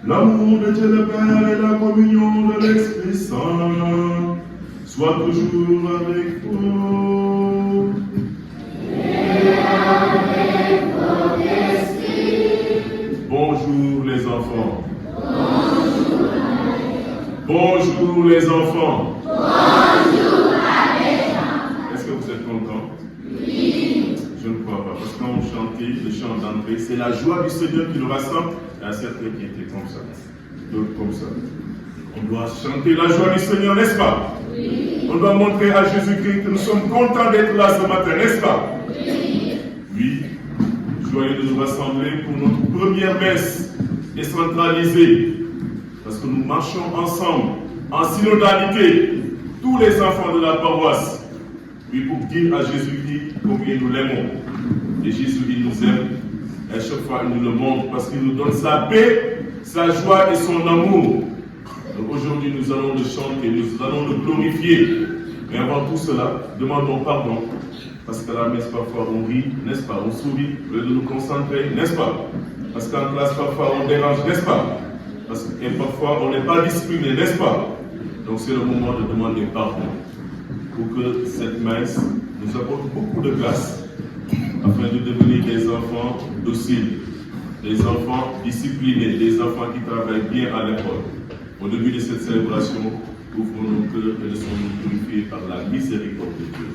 L'amour de Dieu le Père et la communion de l'Esprit Saint soient toujours avec vous. Et avec votre esprit. Bonjour les enfants. Bonjour les enfants. Bonjour avec enfants. Est-ce que vous êtes contents? Oui. Je ne crois pas, parce qu'on chantait le chant d'entrée, c'est la joie du Seigneur qui nous rassemble. Il y a certains qui étaient comme ça, d'autres comme ça. On doit chanter la joie du Seigneur, n'est-ce pas? Oui. On doit montrer à Jésus-Christ que nous sommes contents d'être là ce matin, n'est-ce pas? Oui. Oui. Joyeux de nous rassembler pour notre première messe décentralisée. Parce que nous marchons ensemble, en synodalité, tous les enfants de la paroisse. Oui, pour dire à Jésus-Christ combien nous l'aimons. Et Jésus, il nous aime. Et à chaque fois, il nous le montre parce qu'il nous donne sa paix, sa joie et son amour. Donc aujourd'hui, nous allons le chanter, nous allons le glorifier. Mais avant tout cela, demandons pardon. Parce qu'à la messe, parfois, on rit, n'est-ce pas? On sourit, au lieu de nous concentrer, n'est-ce pas? Parce qu'en classe, parfois, on dérange, n'est-ce pas? Parce que parfois, on n'est pas discipliné, n'est-ce pas? Donc c'est le moment de demander pardon. Pour que cette messe nous apporte beaucoup de grâce, afin de devenir des enfants dociles, des enfants disciplinés, des enfants qui travaillent bien à l'école. Au début de cette célébration, ouvrons nos cœurs et laissons-nous purifier par la miséricorde de Dieu.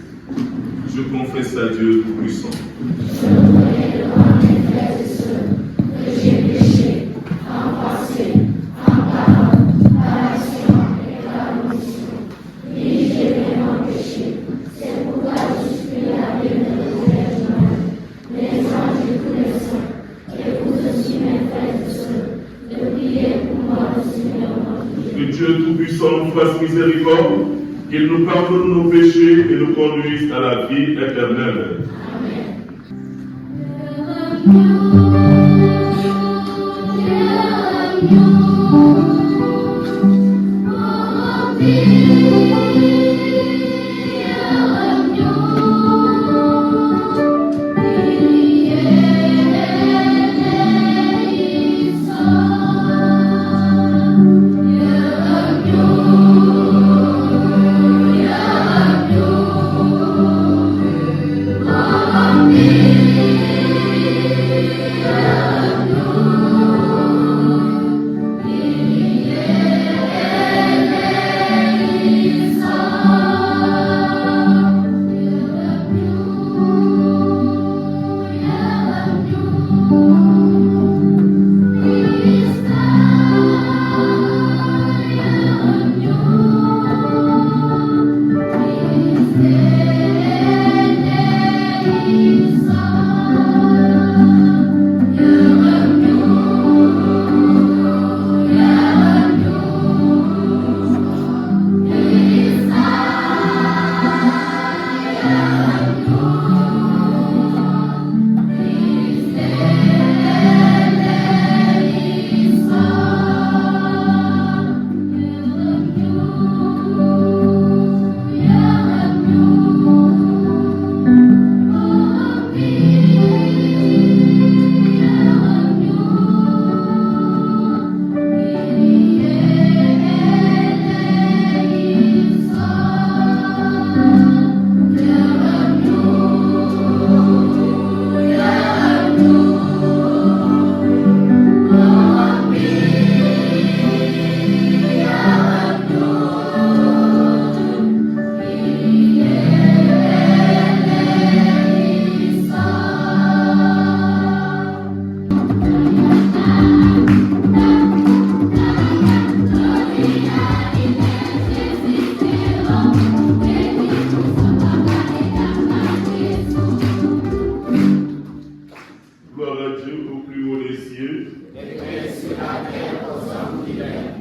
Je confesse à Dieu Tout-Puissant. Je reconnais devant mes frères et sœurs que j'ai péché en pensée, en parole, par action et par omission. Oui, j'ai vraiment péché. C'est pourquoi je supplie la bienvenue de Vierge Marie, les anges et tous les saints, et vous aussi mes frères et sœurs, de prier pour moi le Seigneur notre Dieu. Que Dieu Tout-Puissant nous fasse miséricorde, qu'il nous pardonne nos péchés et nous conduise à la vie éternelle.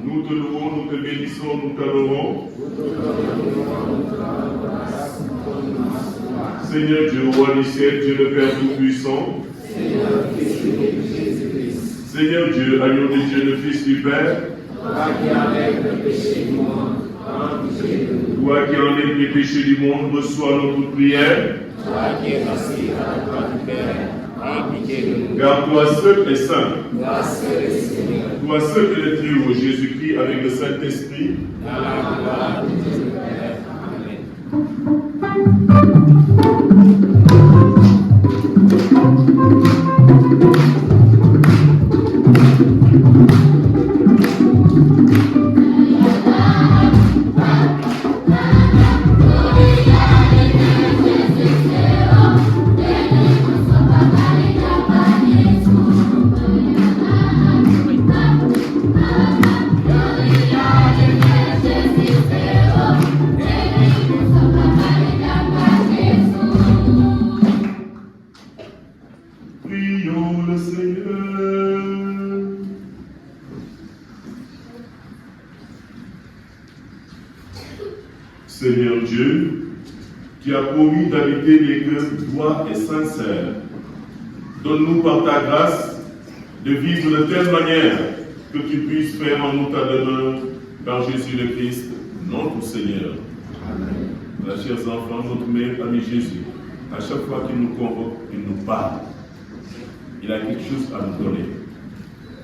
Nous te louons, nous te bénissons, nous t'adorons. Seigneur Dieu, roi du ciel, Dieu le Père Tout-Puissant. Seigneur Dieu, agneau de Dieu, le Fils du Père. Toi qui enlèves le péché du monde, prends pitié de nous. Toi qui enlèves les péchés du monde, reçois notre prière. Toi qui es assis à la droite du Père, Prends pitié de nous. Car toi seul es saint. Toi seul est Seigneur. Toi seul est le Trio, Jésus-Christ, avec le Saint-Esprit. Dans la gloire de Dieu le Père. Amen. Prions le Seigneur. Seigneur Dieu, qui as promis d'habiter les cœurs droits et sincères, donne-nous par ta grâce de vivre de telle manière que tu puisses faire en nous ta demeure par Jésus le Christ, notre Seigneur. Amen. Mes chers enfants, notre meilleur ami Jésus, à chaque fois qu'il nous convoque, il nous parle. Il a quelque chose à nous donner.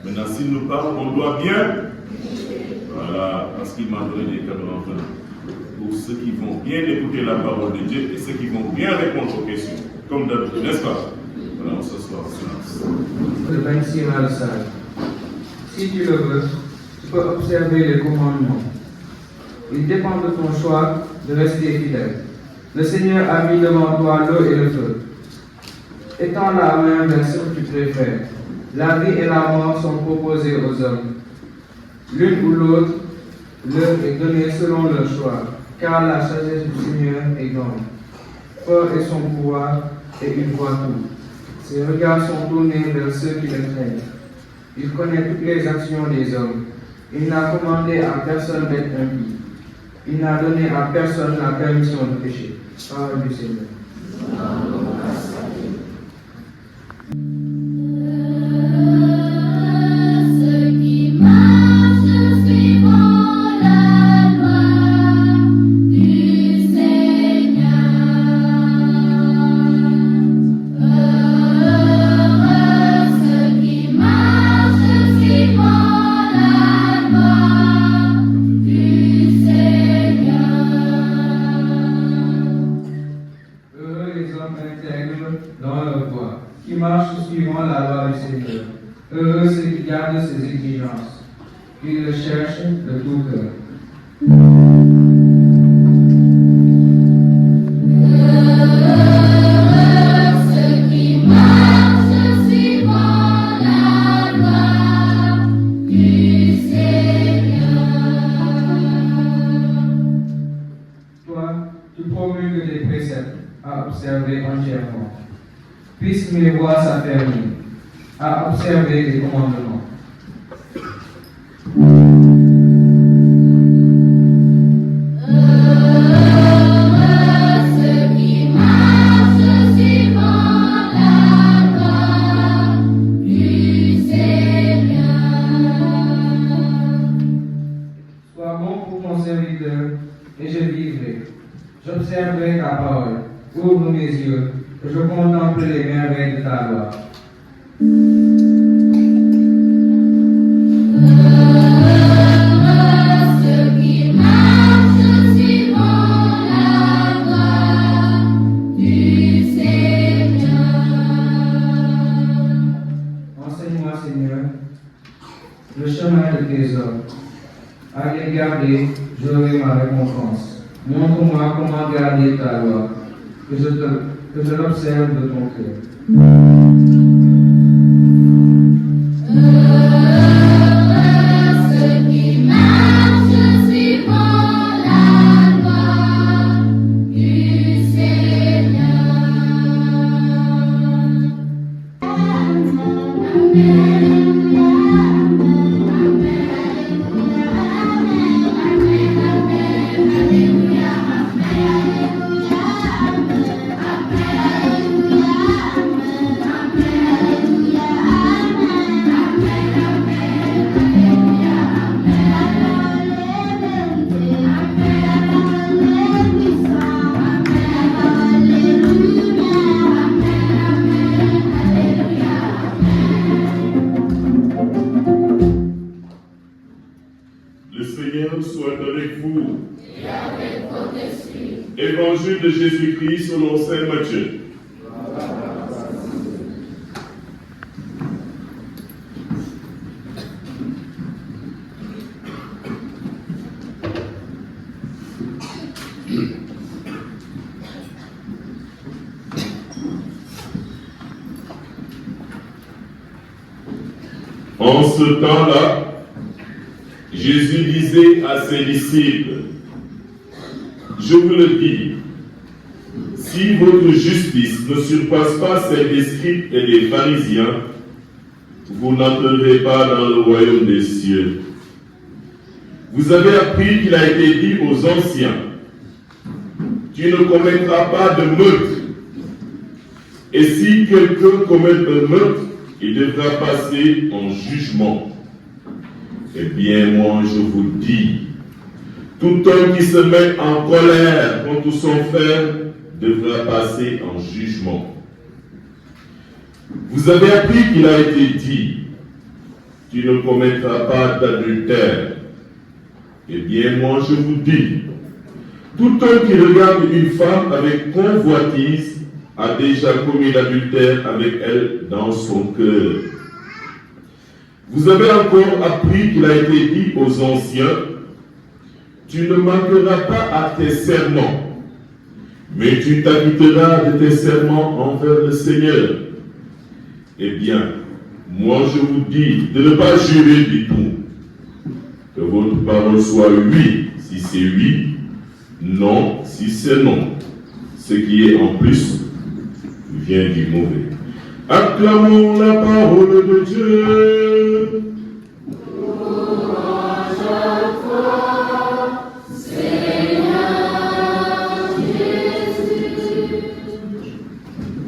Maintenant, s'il nous parle, on doit bien. Voilà, parce qu'il m'a donné des cadeaux enfin. Pour ceux qui vont bien écouter la parole de Dieu et ceux qui vont bien répondre aux questions. Comme d'habitude, n'est-ce pas? Voilà, on s'assoit en silence. Le 26 Malsal. Si tu le veux, tu peux observer les commandements. Il dépend de ton choix de rester fidèle. Le Seigneur a mis devant toi l'eau et le feu. Étends la main vers ce que tu préfères. La vie et la mort sont proposées aux hommes. L'une ou l'autre leur est donnée selon leur choix, car la sagesse du Seigneur est grande. Fort est son pouvoir et il voit tout. Ses regards sont tournés vers ceux qui le craignent. Il connaît toutes les actions des hommes. Il n'a commandé à personne d'être impie. Il n'a donné à personne la permission de pécher. Parole du Seigneur. Ceux qui marchent suivant la loi du Seigneur. Heureux ceux qui marchent suivant la loi du Seigneur. Heureux les hommes intègres dans leur voie, qui marchent suivant la loi du Seigneur. Heureux ceux qui gardent ses exigences, qui le cherchent de tout cœur. Heureux ceux qui marchent suivant la loi du Seigneur. Toi, tu promulgues des préceptes à observer entièrement. Puisse mes voix s'affermir à observer les commandements. Heureux ceux qui marchent suivant la loi du Seigneur. Sois bon pour ton serviteur, et je vivrai. J'observerai ta parole. Ouvre mes yeux, que je contemple les merveilles de ta loi. Heureux ceux qui marchent suivant la loi du Seigneur. Enseigne-moi, Seigneur, le chemin de tes ordres. À les garder, j'aurai ma récompense. Montre-moi comment garder ta loi, que je l'observe de ton cœur. Heureux ceux qui marchent suivant la loi du Seigneur. Amen. Seigneur soit avec vous. Et avec votre esprit. Évangile de Jésus-Christ selon saint Matthieu. En ce temps-là, Jésus disait à ses disciples, « Je vous le dis, si votre justice ne surpasse pas celle des scribes et des pharisiens, vous n'entrerez pas dans le royaume des cieux. Vous avez appris qu'il a été dit aux anciens, « Tu ne commettras pas de meurtre. Et si quelqu'un commet un meurtre, il devra passer en jugement. Eh bien, moi, je vous dis, tout homme qui se met en colère contre son frère devra passer en jugement. Vous avez appris qu'il a été dit, tu ne commettras pas d'adultère. Eh bien, moi, je vous dis, tout homme qui regarde une femme avec convoitise a déjà commis l'adultère avec elle dans son cœur. Vous avez encore appris qu'il a été dit aux anciens, tu ne manqueras pas à tes serments, mais tu t'acquitteras de tes serments envers le Seigneur. Eh bien, moi je vous dis de ne pas jurer du tout, que votre parole soit oui si c'est oui, non si c'est non. Ce qui est en plus vient du mauvais. Acclamons la parole de Dieu.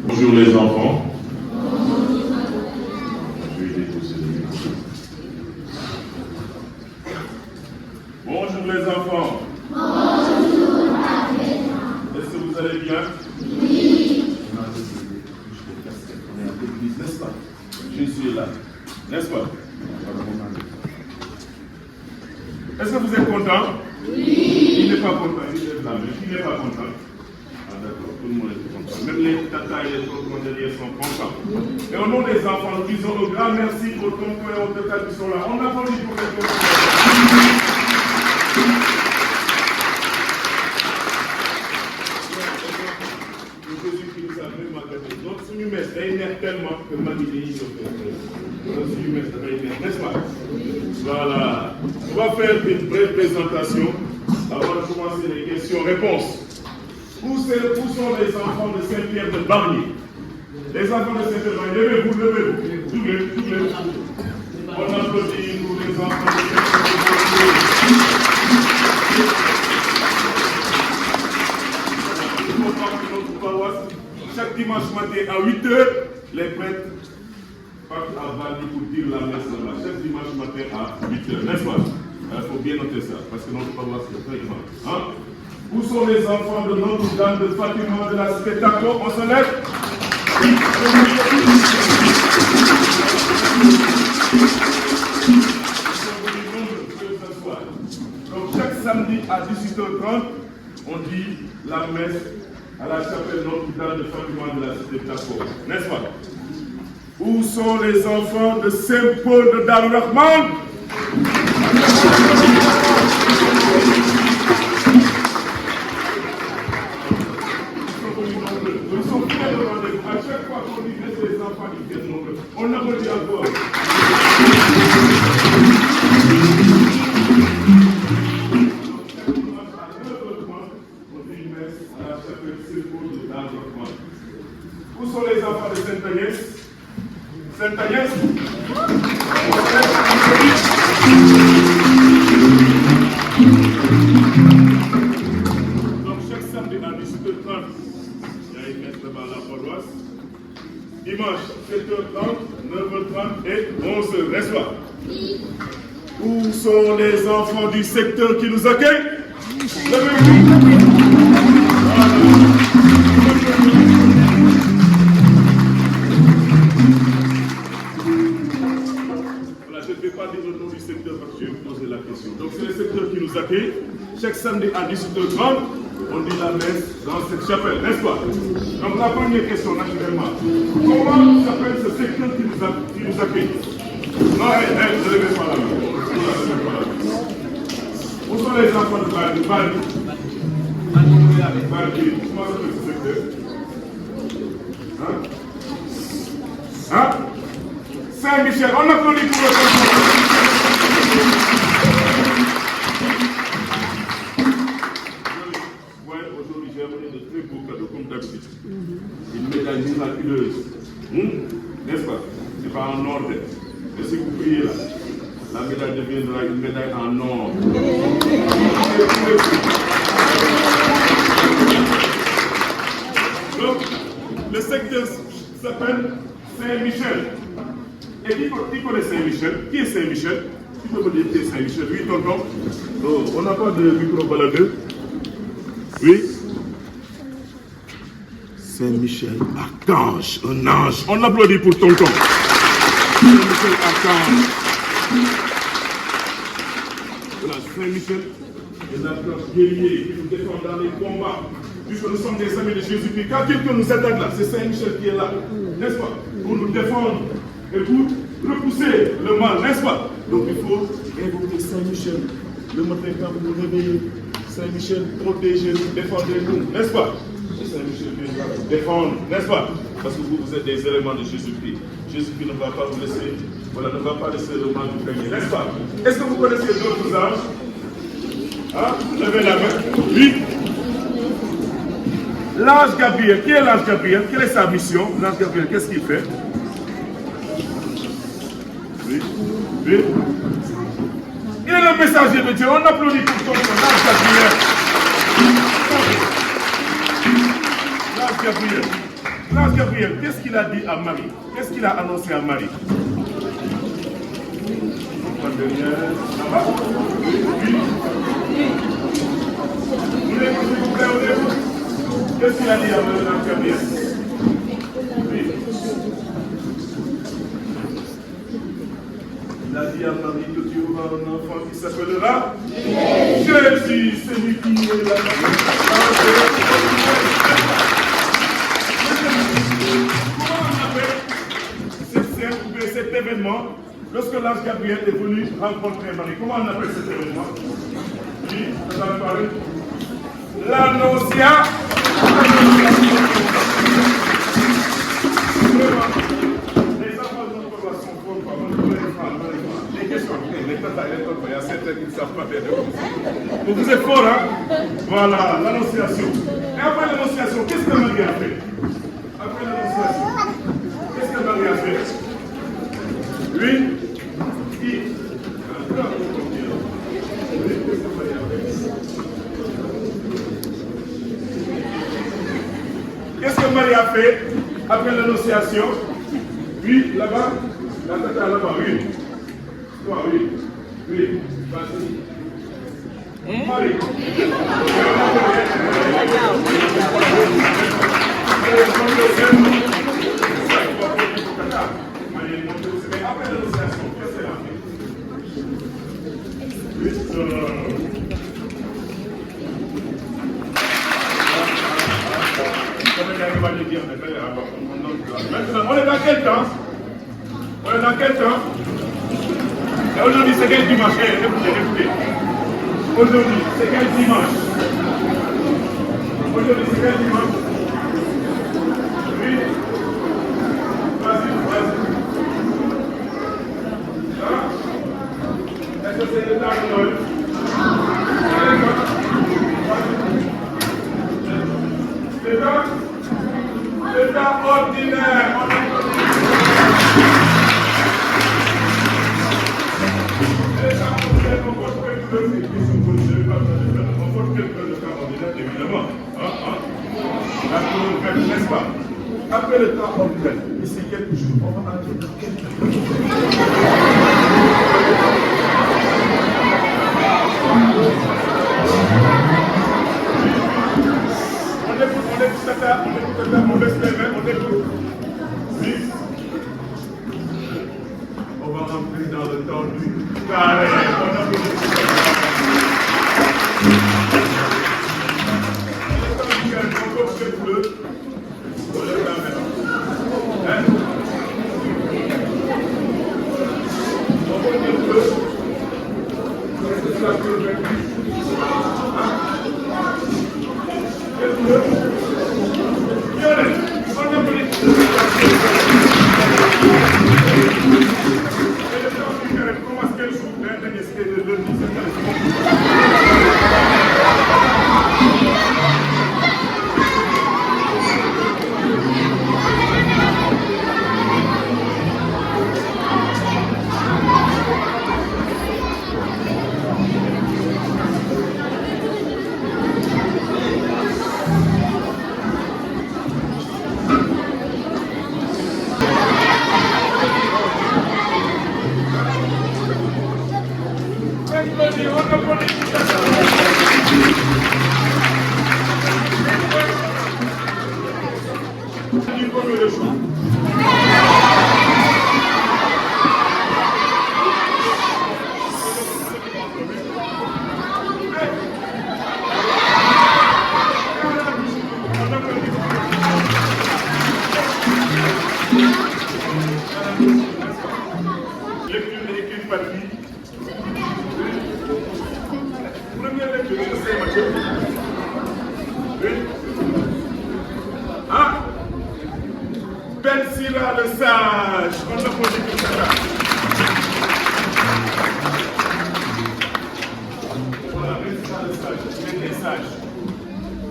Bonjour les enfants. Je vais déposer le micro. Bonjour les enfants. Bonjour, Est-ce que vous allez bien? N'est-ce pas? Jésus est là. N'est-ce pas? Est-ce que vous êtes content? Oui. Il n'est pas content. Il est là. Il n'est pas content. Ah d'accord, tout le monde est content. Même les tatas et les tontons derrière sont contents. Et au nom des enfants, nous disons un grand merci aux tontons et aux tatas qui sont là. On applaudit pour les tontons. Jésus-Christ a vraiment gâté. Donc, si nous mettons des nerfs tellement que ma vie est ici. Donc, si nous mettons des nerfs, n'est-ce pas? Voilà. On va faire une brève présentation avant de commencer les questions-réponses. Où sont les enfants de Saint-Pierre de Barnier? Les enfants de Saint-Pierre de Barnier, levez-vous, levez-vous. Doublez. On applaudit pour les enfants de Saint-Pierre de Barnier. Chaque dimanche matin à 8h, les prêtres partent à Barnier pour dire la messe là-bas. Chaque dimanche matin à 8h, n'est-ce pas? Il faut bien noter ça, parce que notre paroisse est très grande. Hein? Où sont les enfants de Notre-Dame de Fatima de la cité Tako? On se lève. Donc chaque samedi à 18h30, on dit la messe à la chapelle Notre-Dame de Fatima de la cité Tako. N'est-ce pas? Où sont les enfants de Saint-Paul de Darou-Rahman? Ils sont fiers de rendez-vous. À chaque fois qu'on dit laisse les enfants, ils viennent nombreux. On applaudit encore. On dit une messe à la chapelle Saint-Paul de Darou-Rahman. Où sont les enfants de Sainte-Agnès? Sainte-Agnès? Donc chaque samedi à 18h30, il y a une messe devant la paroisse. Dimanche, 7h30, 9h30 et 11h, n'est-ce pas? Où sont les enfants du secteur qui nous accueillent? Levez-vous. Voilà, je ne vais pas parler au nom du secteur parce que je vais vous poser la question. Donc c'est le secteur qui nous accueille. Chaque samedi à 18h30, on dit la messe dans cette chapelle, n'est-ce pas? Donc la première question, naturellement, comment s'appelle ce secteur qui nous accueille? Non, ne levez pas la main. Où sont les enfants de Bali? Bali. Comment s'appelle ce secteur? Hein? Saint-Michel, on applaudit pour le aujourd'hui, j'ai amené de très beaux cadeaux, comme d'habitude. Une médaille miraculeuse. N'est-ce pas? Ce n'est pas en or. Mais si vous priez là, la médaille deviendra une médaille en or. Donc, le secteur s'appelle Saint-Michel. Et qui connaît Saint-Michel? Qui est Saint-Michel? Qui peut me dire qui est Saint-Michel? Oui, tonton. Oh, on n'a pas de micro-baladeur. Oui. Saint-Michel, archange, un ange. On applaudit pour tonton. Saint-Michel, archange. Voilà, Saint-Michel est l'archange guerrier qui nous défend dans les combats. Puisque nous sommes des amis de Jésus-Christ. Quand quelqu'un nous attaque là, c'est Saint-Michel qui est là. N'est-ce pas? Pour nous défendre et pour repousser le mal, n'est-ce pas? Donc il faut invoquer Saint-Michel. Le matin quand vous vous réveillez, Saint-Michel, protégez-nous, défendez-nous, n'est-ce pas? Et Saint-Michel viendra vous défendre, n'est-ce pas? Parce que vous êtes des éléments de Jésus-Christ. Jésus-Christ ne va pas vous laisser, voilà, ne va pas laisser le mal vous gagner, n'est-ce pas? Est-ce que vous connaissez d'autres anges? Hein? Levez la main. Oui. L'ange Gabriel, qui est l'ange Gabriel? Quelle est sa mission? L'ange Gabriel, qu'est-ce qu'il fait? Oui, oui. Il est le messager de Dieu. On applaudit pour ton l'ange Gabriel. L'ange Gabriel. L'ange Gabriel, qu'est-ce qu'il a dit à Marie? Qu'est-ce qu'il a annoncé à Marie? Là-bas? Oui. Vous voulez s'il vous plaît, qu'est-ce qu'il a dit à l'ange Gabriel? Oui. Il a dit à Marie que tu auras un enfant qui s'appellera Jésus, celui qui est là. Comment on appelle cet événement lorsque l'ange Gabriel est venu rencontrer Marie? Comment on appelle cet événement? Oui, vous avez parlé. L'annonciation. Les enfants de notre relation sont forts. Les questions, les tata et les tontons, il y a certains qui ne savent pas faire de choses. Donc vous êtes forts, hein? Voilà, l'annonciation. Et après l'annonciation, qu'est-ce que Marie a fait? Après l'annonciation, qu'est-ce que Marie a fait? Oui? Qui? Qu'est-ce que Marie a fait après l'annonciation? Oui, là-bas? La tata là-bas, oui. Toi, oui. Oui, vas-y. Marie. Après l'annonciation, qu'est-ce qu'elle a fait? Oui, maintenant, on est dans quel temps? On est dans quel temps? Et aujourd'hui, c'est quel dimanche? Écoutez. Aujourd'hui, c'est quel dimanche? Aujourd'hui, c'est quel dimanche? Oui. Vas-y. Hein? Est-ce que c'est le temps de Noël? C'est temps ordinaire. On porte quelqu'un de temps ordinaire, évidemment. N'est-ce pas? Après le temps ordinaire, ici quelques jours, on va entrer dans on laisse les mains, on écoute. Oui. On va rentrer dans le temps du Bensira le sage, on applaudit pour ça. Voilà, Bensira le sage, il est sage.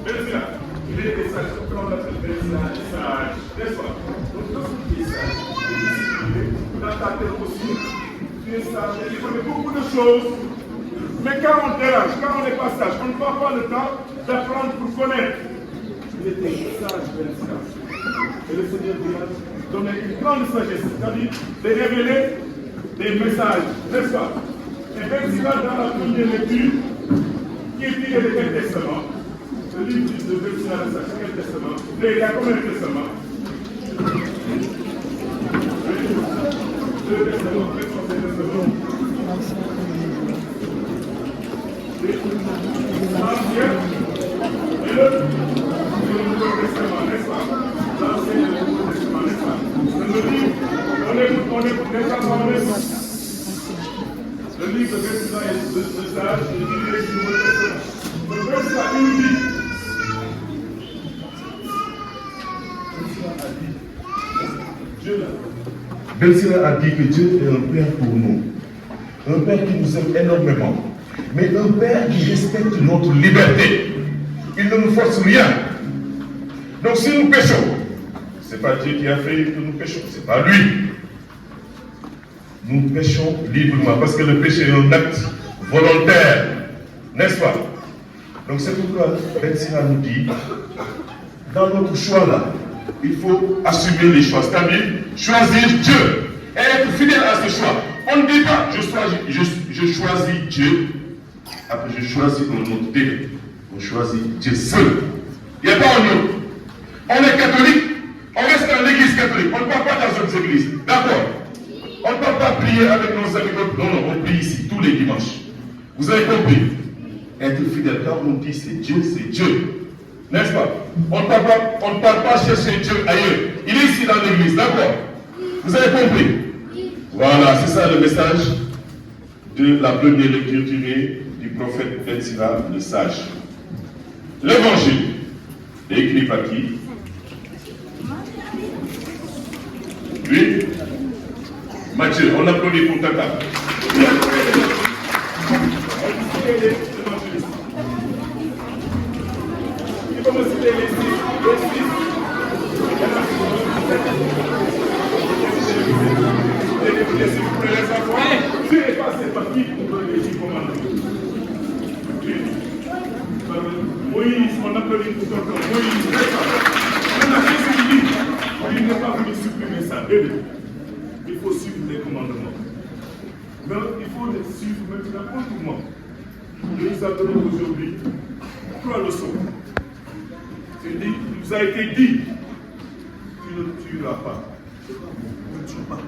Bensira, il est sage, on l'appelle Bensira le sage. N'est-ce pas? Donc, lorsque tu es sage, tu es discipliné, dans ta tête aussi, tu es sage, et tu connais beaucoup de choses. Mais quand on dérange, quand on n'est pas sage, on ne prend pas le temps d'apprendre pour connaître. Il était sage, Bensira. Et le Seigneur Dieu donnait une grande sagesse, c'est-à-dire de révéler des messages, n'est-ce pas? Et Bensira, dans la première lecture, qui est tirée du Nouveau Testament, le livre de Bensira, le Nouveau Testament, il y a combien de testaments? Deux testaments, quels sont ces testaments? L'Ancien et le Nouveau Testament, n'est-ce pas? L'Ancien et le Nouveau Testament, n'est-ce pas? On est déjà dans le livre de Bensira et le sage, et le livre du Nouveau Testament. Le Bensira, il nous dit, Bensira a dit que Dieu est un Père pour nous, un Père qui nous aime énormément, mais un Père qui respecte notre liberté. Il ne nous force rien. Donc si nous péchons, ce n'est pas Dieu qui a fait que nous péchons, ce n'est pas lui. Nous péchons librement parce que le péché est un acte volontaire, n'est-ce pas? Donc c'est pourquoi Bensira nous dit, dans notre choix là, il faut assumer les choix, c'est-à-dire choisir Dieu et être fidèle à ce choix. On ne dit pas je choisis Dieu, après je choisis un autre Dieu. On choisit Dieu seul. Il n'y a pas un autre. On est catholique, on reste dans l'église catholique, on ne part pas dans d'autres églises. D'accord? On ne peut pas prier avec nos amis. Non, on prie ici tous les dimanches. Vous avez compris? Être fidèle, quand on dit c'est Dieu, n'est-ce pas? On ne part pas chercher Dieu ailleurs. Il est ici dans l'église, d'accord? Vous avez compris? Voilà, c'est ça le message de la première lecture tirée du prophète Bensira, le sage. L'évangile est écrit par qui? Lui? Matthieu, on applaudit pour Tata. Il faut me citer les six. Les enfants, Dieu est passé par qui pour donner les 10 commandements? Moïse, on applaudit pour Tata. Moïse, maintenant, Jésus dit, il n'est pas venu supprimer ça. Il faut suivre les commandements. Mais il faut les suivre maintenant autrement. Je vous appelle aujourd'hui 3 leçons. Il vous a été dit, tu ne tueras pas. Ne tue pas.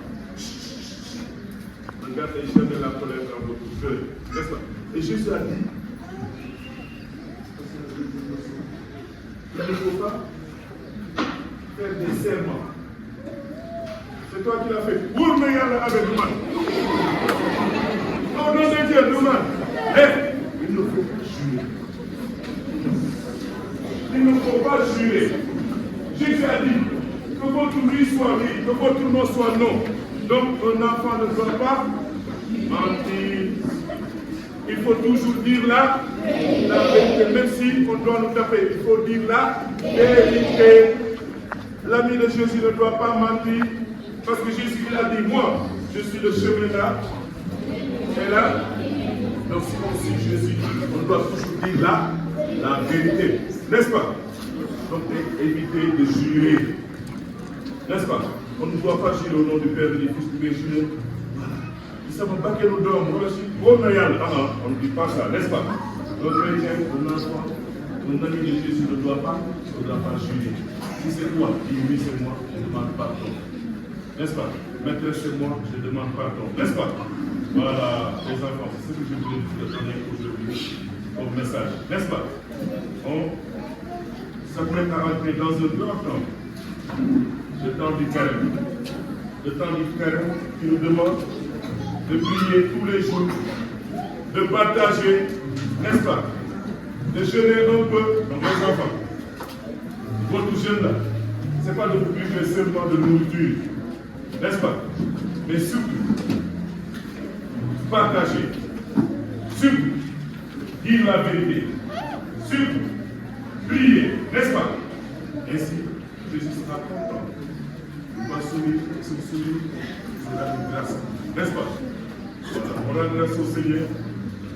Ne gardez jamais la colère dans votre cœur. N'est-ce pas? Et Jésus a dit, il ne faut pas faire des serments. C'est toi qui l'as fait. Pour me y aller avec nous. Au nom de Dieu, nous. Mais il ne faut pas jurer. Il ne faut pas jurer. Jésus a dit que votre oui soit oui, que votre non soit non. Donc un enfant ne doit pas mentir. Il faut toujours dire la vérité, même si on doit nous taper. Il faut dire la vérité. L'ami de Jésus ne doit pas mentir, parce que Jésus il a dit, moi, je suis le chemin là. Et là, donc c'est comme si Jésus, on doit toujours dire la vérité. N'est-ce pas? Donc éviter de jurer. N'est-ce pas? On ne doit pas jurer au nom du Père et du Fils, mais jurer. Ils savent pas quel odeur, on ne dit pas ça, n'est-ce pas? Le chrétien, un enfant, un ami de Jésus ne doit pas jurer. Si c'est toi, dis oui, c'est moi, je demande pardon. N'est-ce pas? Maîtresse, c'est moi, je demande pardon. N'est-ce pas? Voilà, les enfants, c'est ce que je voulais vous donner aujourd'hui comme message. N'est-ce pas? On s'apprête à rentrer dans un grand temps. Le temps du carême. Le temps du carême qui nous demande de prier tous les jours, de partager, n'est-ce pas? De jeûner un peu dans vos enfants. Votre jeûne là, ce n'est pas de vous priver seulement de nourriture, n'est-ce pas? Mais surtout, partager, surtout, dire la vérité, surtout, prier, n'est-ce pas? Ainsi, Jésus sera content. Il va sourire, son sourire sera une grâce, n'est-ce pas? Voilà, on rend grâce au Seigneur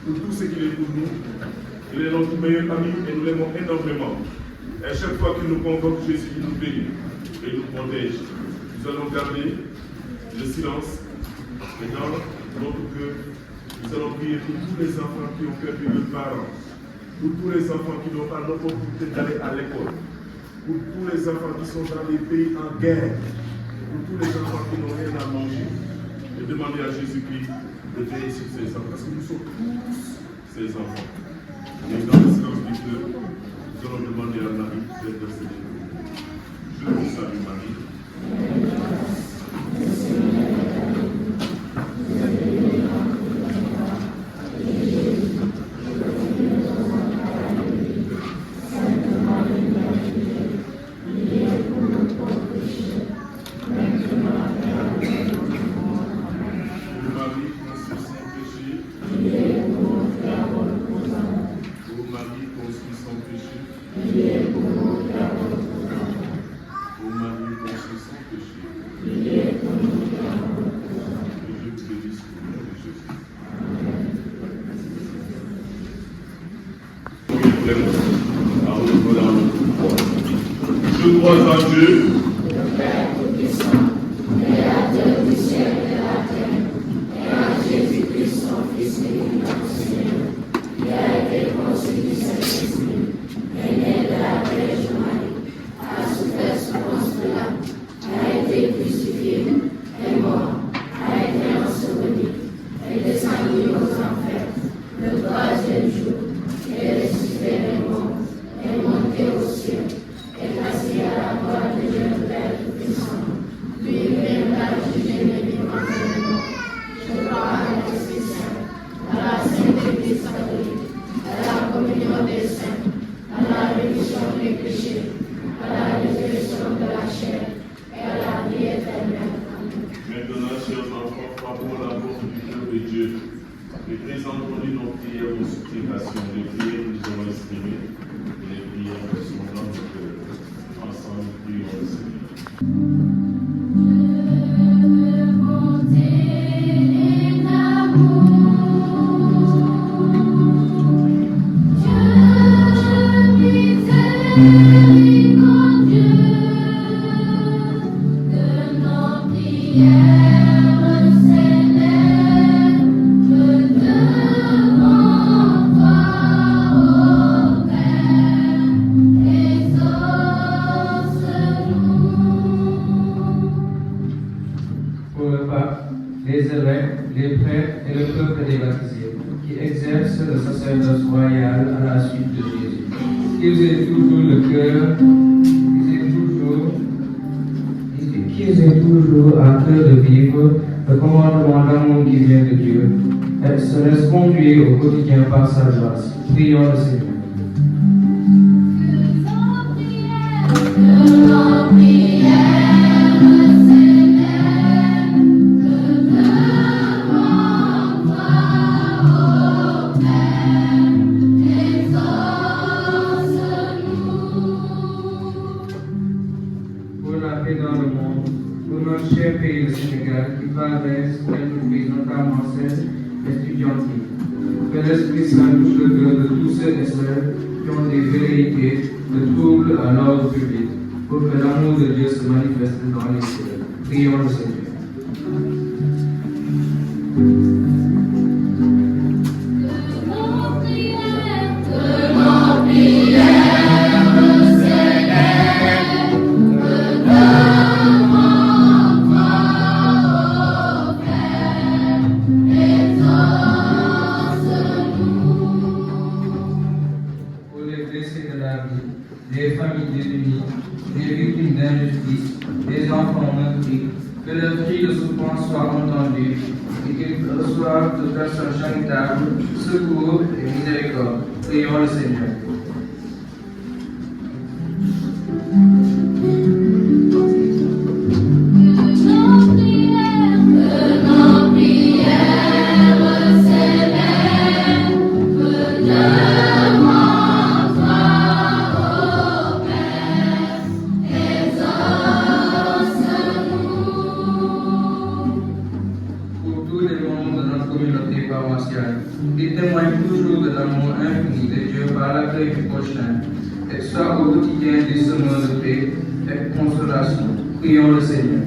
pour tout ce qu'il est pour nous. Il est notre meilleur ami et nous l'aimons énormément. Et à chaque fois qu'il nous convoque, Jésus nous bénit et nous protège. Nous allons garder le silence et dans notre cœur, nous allons prier pour tous les enfants qui ont perdu leurs parents, pour tous les enfants qui n'ont pas l'opportunité d'aller à l'école, pour tous les enfants qui sont dans les pays en guerre, pour tous les enfants qui n'ont rien à manger. Et demander à Jésus-Christ de veiller sur ces enfants, parce que nous sommes tous ces enfants. Et dans le silence du cœur, nous allons demander à Marie d'intercéder. Je vous salue Marie. Je crois en Dieu, le Père Tout-Puissant, Créateur du ciel et de la terre, et en Jésus-Christ, son Fils unique, notre Seigneur, qui a été conçu du Saint-Esprit, est né de la Vierge Marie, a souffert sous Ponce Pilate, a été crucifié, est mort, a été enseveli, est descendu aux enfers, le troisième jour, est ressuscité des morts, est monté au ciel. Et assis à la droite de Dieu le Père Tout-Puissant, lui viendra juger les vivants et les morts. Je crois à l'Esprit Saint, à la Sainte Église catholique, à la communion des saints, à la rémission des péchés, à la résurrection de la chair et à la vie éternelle. Amen. maintenant, chers enfants, frappons la porte du cœur de Dieu et présentons-lui nos prières de supplication, les prières que nous avons exprimées et les prières qui sont dans notre cœur. Ensemble, prions le Seigneur. Pour le pape, les évêques, les prêtres et le peuple des baptisés, qui exercent le sacerdoce royal à la suite de Jésus. Qu'ils aient toujours le cœur, qu'ils aient toujours à cœur de vivre le commandement d'amour qui vient de Dieu, Elle se laisse conduire au quotidien par sa grâce. Prions le Seigneur. Pour la paix dans le monde, pour notre cher pays le Sénégal, qui traverse quelques crises, notamment celle estudiantine. Que l'Esprit Saint touche le cœur de tous ceux et celles qui ont des velléités de troubles à l'ordre public, pour que l'amour de Dieu se manifeste dans les cieux. Prions le Seigneur. Des familles désunies, des victimes d'injustice, des enfants meurtris, que leurs cris de souffrance soient entendus et qu'ils reçoivent de façon charitable secours et miséricorde. Prions le Seigneur. Il témoigne toujours de l'amour infini de Dieu par l'accueil du prochain, et soit au quotidien des semeurs de paix et de consolation. Prions le Seigneur.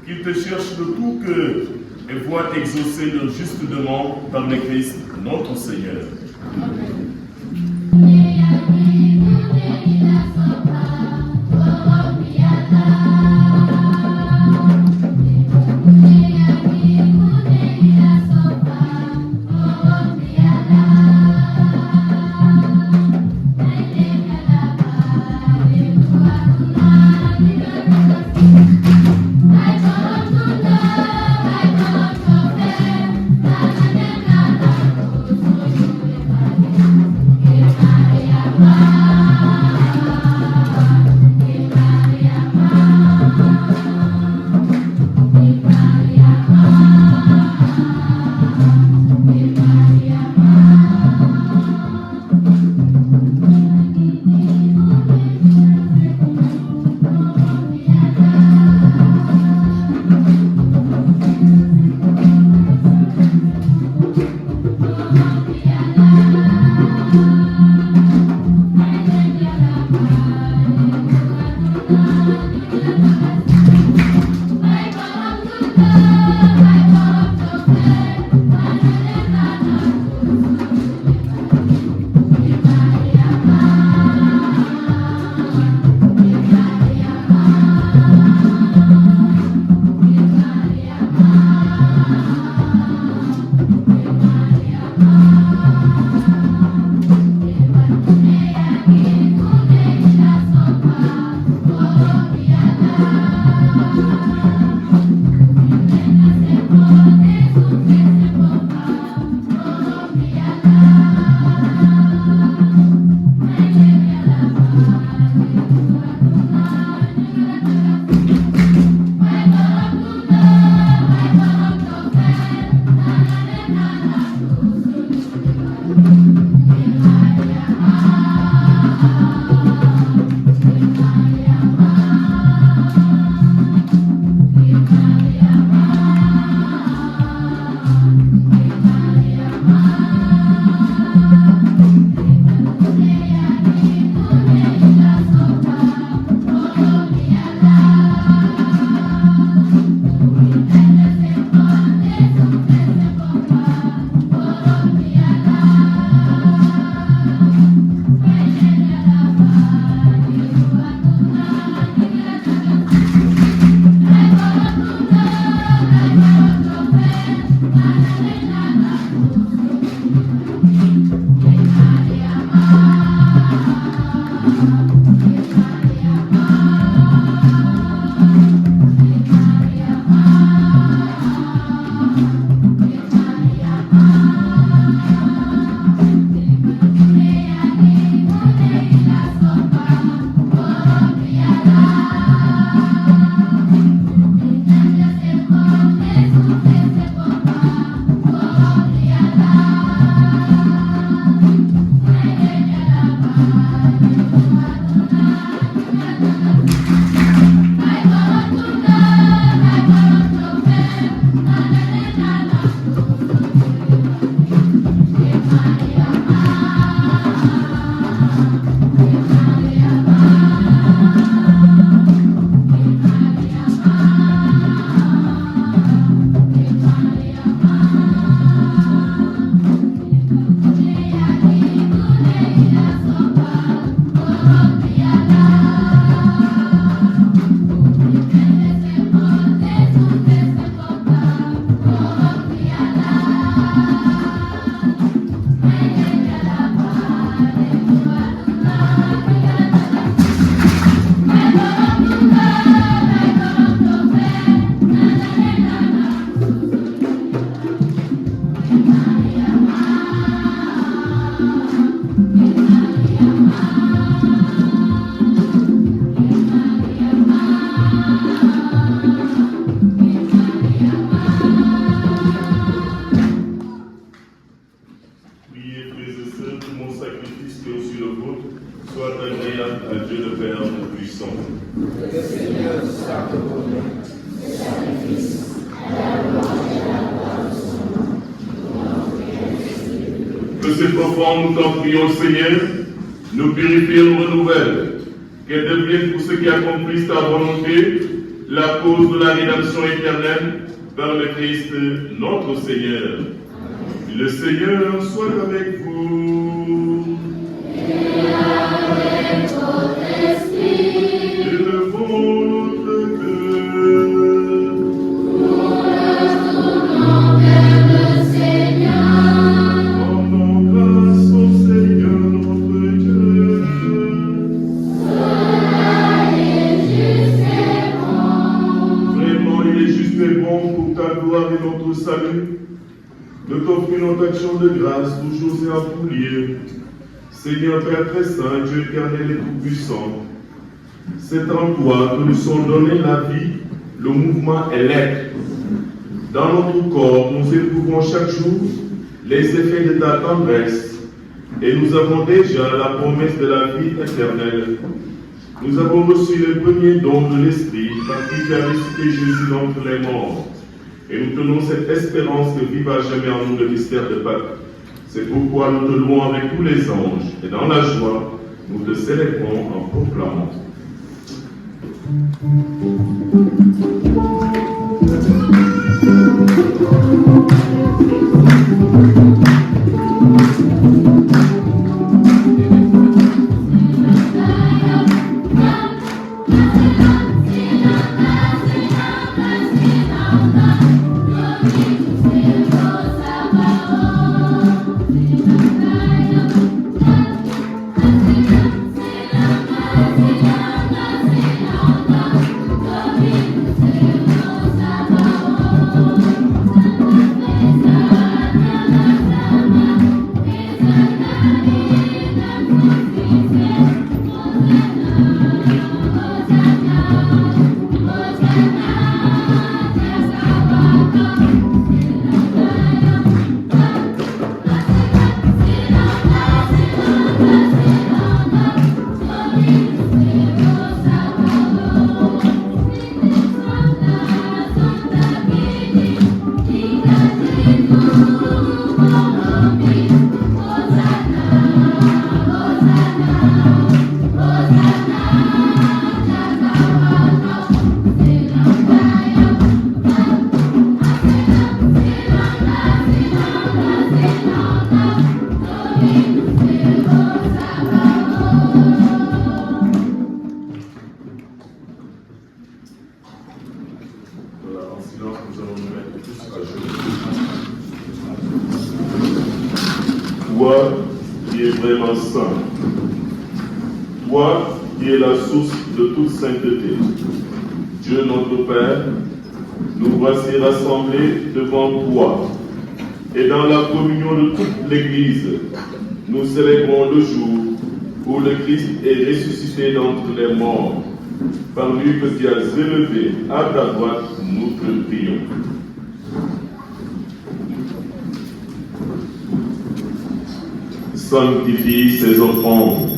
Qu'ils te cherchent de tout cœur et voient exaucer leur juste demande par le Christ, notre Seigneur. Tout-Puissant. Le Seigneur s'accorde. Que cette offrande, nous t'en prions, Seigneur, nous purifie et nous renouvelle. Qu'elle devienne pour ceux qui accomplissent ta volonté, la cause de la rédemption éternelle par le Christ, notre Seigneur. Le Seigneur soit avec vous. Et avec votre esprit. Élevons notre cœur. Nous retournons vers le Seigneur. Rendons grâce au Seigneur notre Dieu. Cela est juste et bon. Vraiment, il est juste et bon pour ta gloire et notre salut. De t'offrir notre action de grâce, toujours et en tout lieu. Seigneur Père très saint, Dieu éternel et tout-puissant, c'est en toi que nous sommes donnés la vie, le mouvement et l'être. Dans notre corps, nous éprouvons chaque jour les effets de ta tendresse et nous avons déjà la promesse de la vie éternelle. Nous avons reçu le premier don de l'Esprit par qui tu as ressuscité Jésus d'entre les morts. Et nous tenons cette espérance que vive à jamais en nous le mystère de Pâques. C'est pourquoi nous te louons avec tous les anges, et dans la joie, nous te célébrons en proclamant. Toi qui es vraiment saint, toi qui es la source de toute sainteté, Dieu notre Père, nous voici rassemblés devant toi et dans la communion de toute l'Église, nous célébrons le jour où le Christ est ressuscité d'entre les morts. Par lui que tu as élevé à ta droite, nous te prions. Sanctifie ces offrandes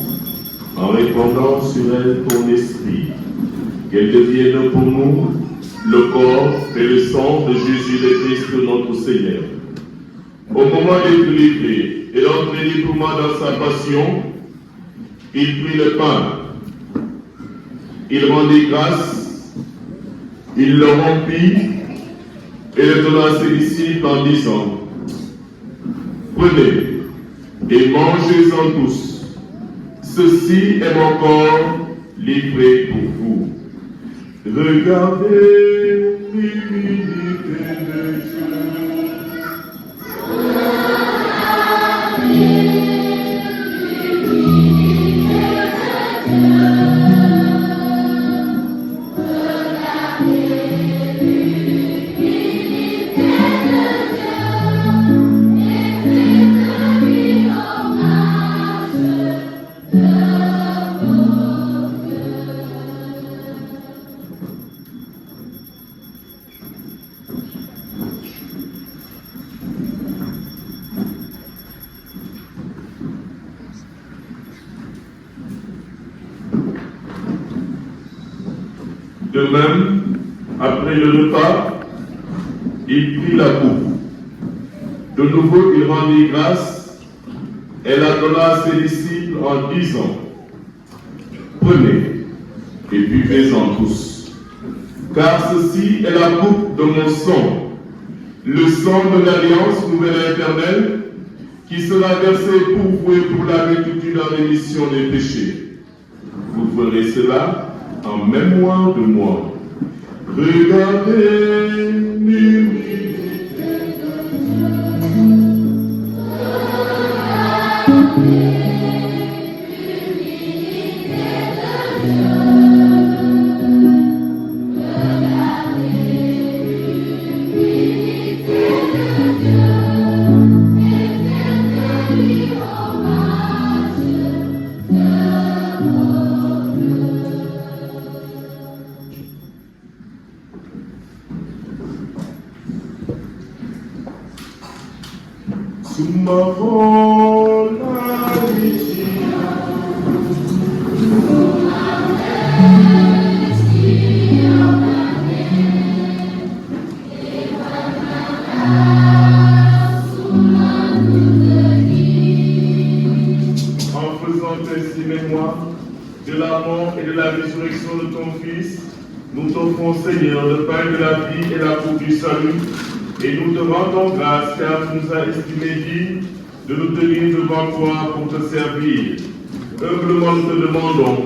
en répandant sur elles ton esprit, qu'elles deviennent pour nous le corps et le sang de Jésus le Christ notre Seigneur. Au moment d'être livré et d'entrer librement dans sa passion, il prit le pain, il rendit grâce, il le rompit et le donna à ses disciples en disant: prenez et mangez-en tous. Ceci est mon corps livré pour vous. Regardez l'humilité de Dieu. De même, après le repas, il prit la coupe. De nouveau, il rendit grâce et la donna à ses disciples en disant: Prenez et buvez-en tous, car ceci est la coupe de mon sang, le sang de l'alliance nouvelle et éternelle, qui sera versé pour vous et pour la multitude en rémission des péchés. Vous ferez cela en mémoire de moi. Regardez l'humilité de Dieu. De la mort et de la résurrection de ton Fils, nous t'offrons, Seigneur, le pain de la vie et la coupe du salut, et nous te rendons grâce car tu nous as estimés dignes de nous tenir devant toi pour te servir. Humblement nous te demandons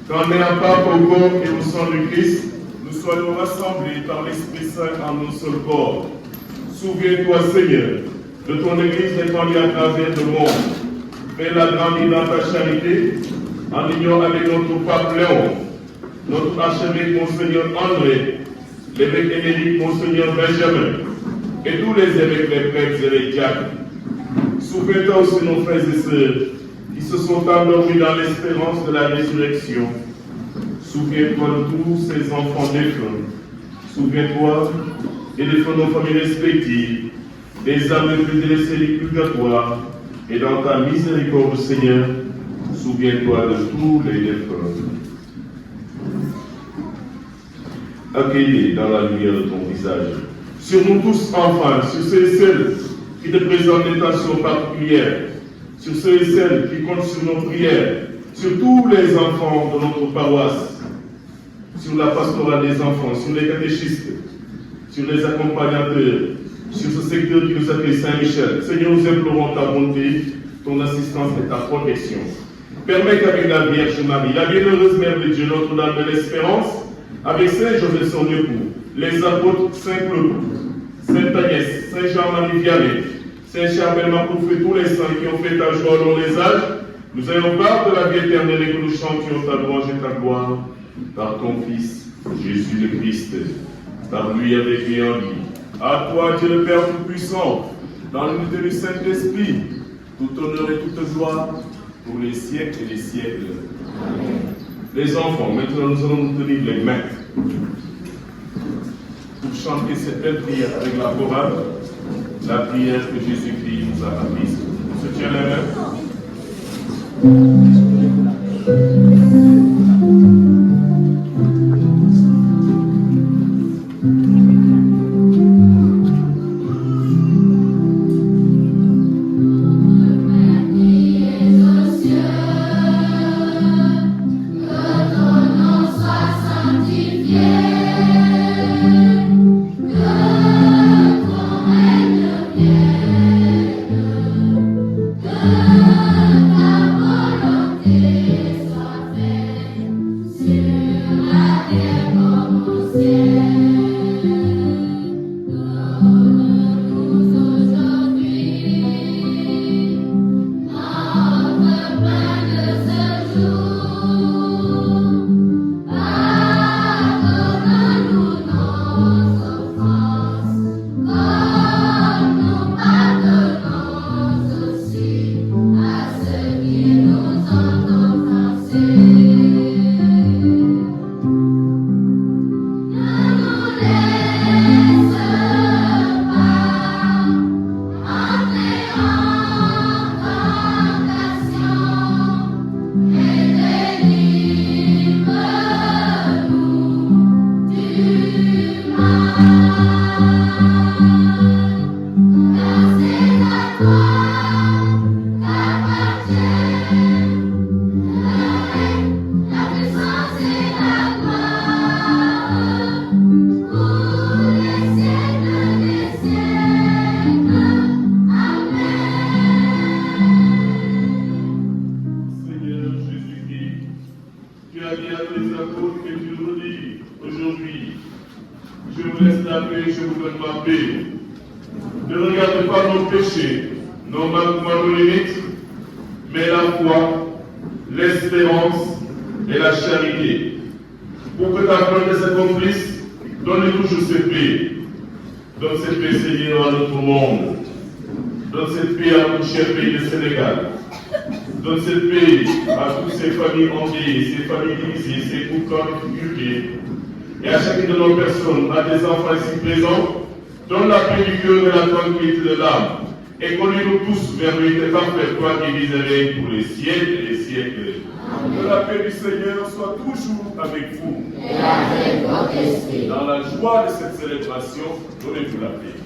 qu'en n'ayant pas au corps et au sang du Christ, nous soyons rassemblés par l'Esprit Saint en un seul corps. Souviens-toi, Seigneur, de ton Église répandue à travers le monde. Fais-la grandir dans ta charité, en union avec notre pape Léon, notre archevêque Monseigneur André, l'évêque émérite Monseigneur Benjamin, et tous les évêques, les prêtres et les diacres. Souviens-toi aussi nos frères et sœurs qui se sont endormis dans l'espérance de la résurrection. Souviens-toi de tous ces enfants défunts. Souviens-toi des défunts de nos familles respectives, des âmes les plus délaissées du purgatoire, et dans ta miséricorde, Seigneur, souviens-toi de tous les défunts. Accueillis dans la lumière de ton visage. Sur nous tous, enfin, sur ceux et celles qui te présentent des tensions particulières, sur ceux et celles qui comptent sur nos prières, sur tous les enfants de notre paroisse, sur la pastorale des enfants, sur les catéchistes, sur les accompagnateurs, sur ce secteur qui nous accueille Saint-Michel. Seigneur, nous implorons ta bonté, ton assistance et ta protection. Permets qu'avec la Vierge Marie, la bienheureuse Mère de Dieu, Notre-Dame de l'Espérance, avec Saint Joseph son époux, les apôtres Saint Claude, Sainte Agnès, Saint Jean-Marie Vianney, Saint Charbel Marcouf et tous les saints qui ont fait ta joie dans les âges, nous ayons part de la vie éternelle et que nous chantions ta louange et ta gloire par ton Fils, Jésus le Christ, par lui avec lui en vie. À toi, Dieu le Père Tout-Puissant, dans l'unité du Saint-Esprit, tout honneur et toute gloire pour les siècles et les siècles. Amen. Les enfants, maintenant nous allons nous tenir les mains pour chanter cette belle prière avec la chorale, la prière que Jésus-Christ nous a apprise. On se tient les mains. Que ta volonté vous laisse la paix, je vous donne ma paix. Ne regardez pas nos péchés, nos manquements, nos limites, mais la foi, l'espérance et la charité. Pour que ta volonté s'accomplisse, donne-nous toujours cette paix. Donne cette paix, Seigneur, à notre monde. Donne cette paix à notre cher pays du Sénégal. Donne cette paix à toutes ces familles endeuillées, ces familles divisées, ces couples en difficulté. Et à chacune de nos personnes, à des enfants ici présents, donne la paix du cœur et la tranquillité de l'âme. Et conduis-nous tous vers l'unité parfaite, toi qui vis et règnes pour les siècles et les siècles. Que la paix du Seigneur soit toujours avec vous. Et avec votre esprit. Dans la joie de cette célébration, donnez-vous la paix.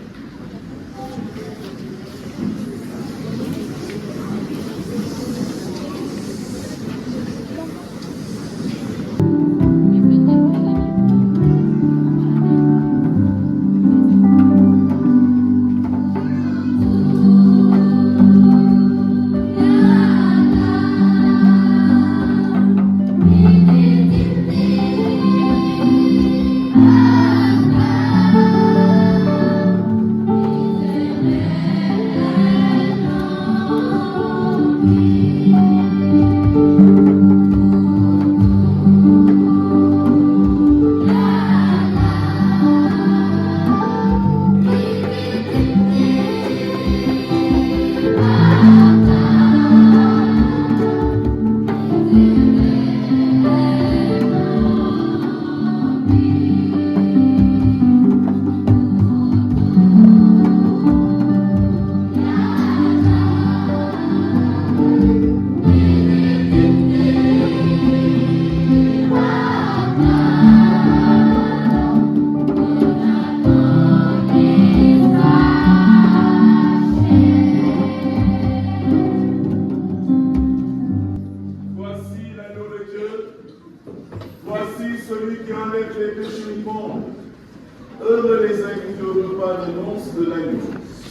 Heureux les invités au repas de l'annonce de l'agneau.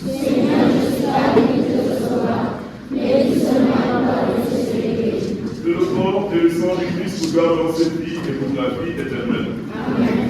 Seigneur, je suis ravi de te recevoir, mais dis seulement la parole de ce péché. Que le corps et le sang du Christ vous gardent dans cette vie et pour la vie éternelle. Amen.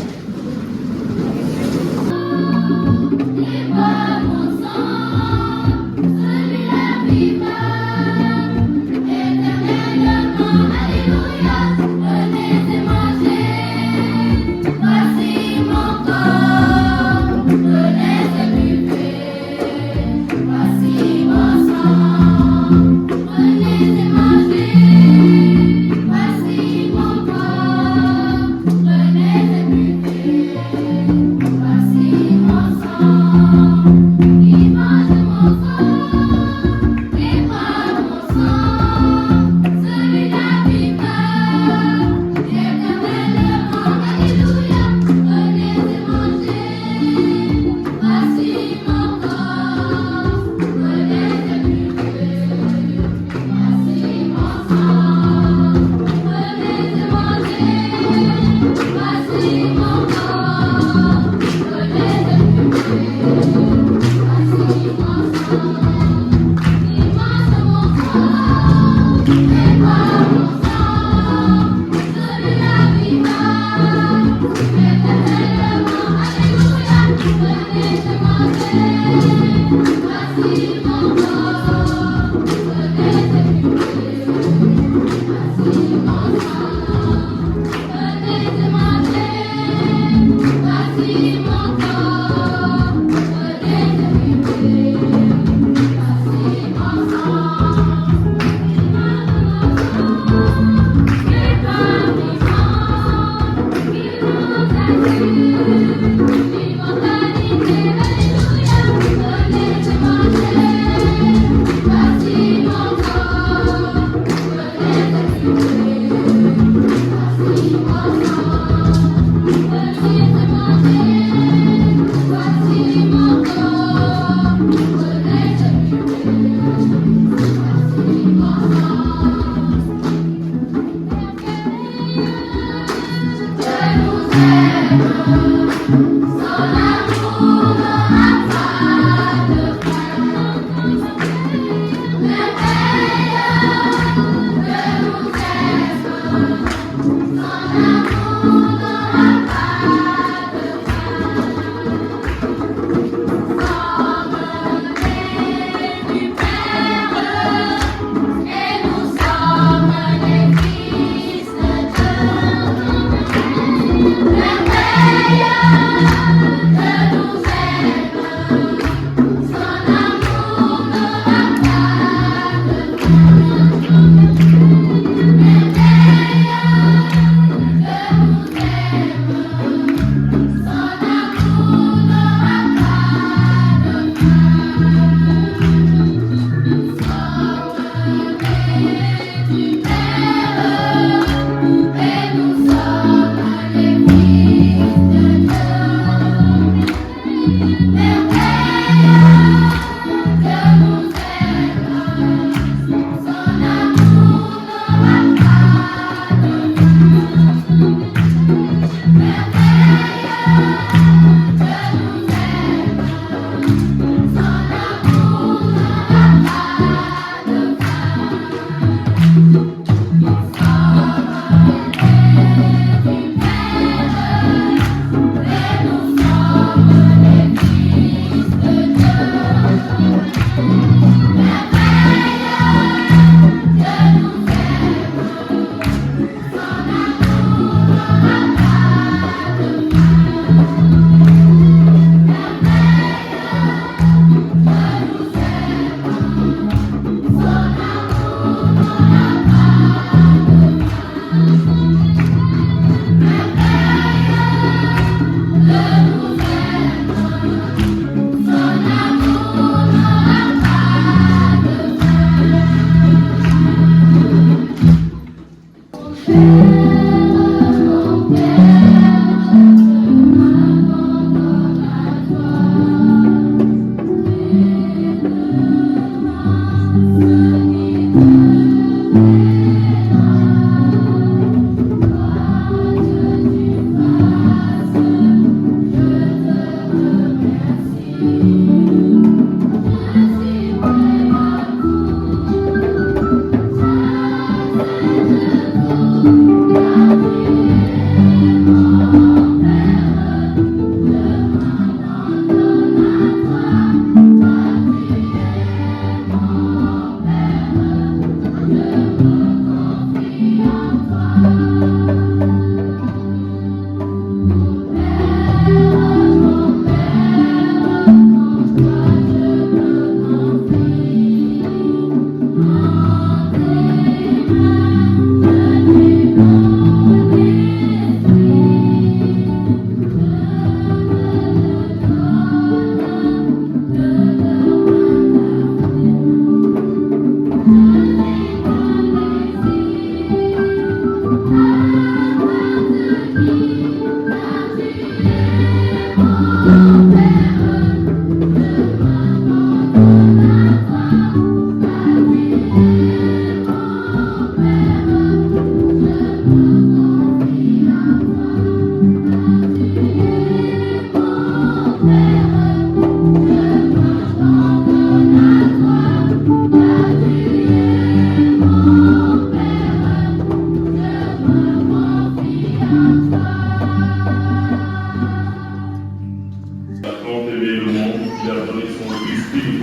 il a donné son esprit.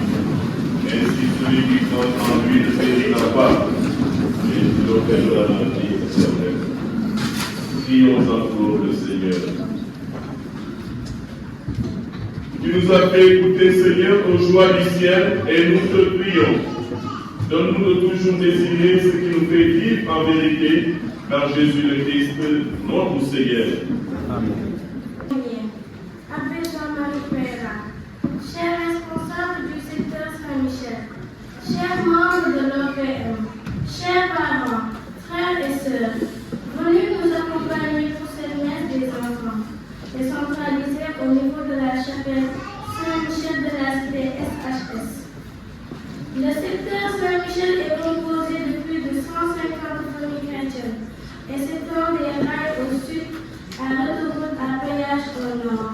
Ainsi, celui qui compte en lui ne périra pas, mais il obtiendra la vie éternelle. Prions encore le Seigneur. Tu nous as fait écouter, Seigneur, aux joies du ciel, et nous te prions. Donne-nous de toujours désirer ce qui nous fait vivre en vérité, par Jésus le Christ, notre Seigneur. Amen. Abbé Jean-Marie Pereira, cher responsable du secteur Saint-Michel, chers membres de l'OPM, chers parents, frères et sœurs, venez nous accompagner pour cette messe des enfants, décentralisée au niveau de la chapelle Saint-Michel de la cité SHS. Le secteur Saint-Michel est composé de plus de 150 familles chrétiennes et s'étend des rails au sud à l'autoroute à péage au nord.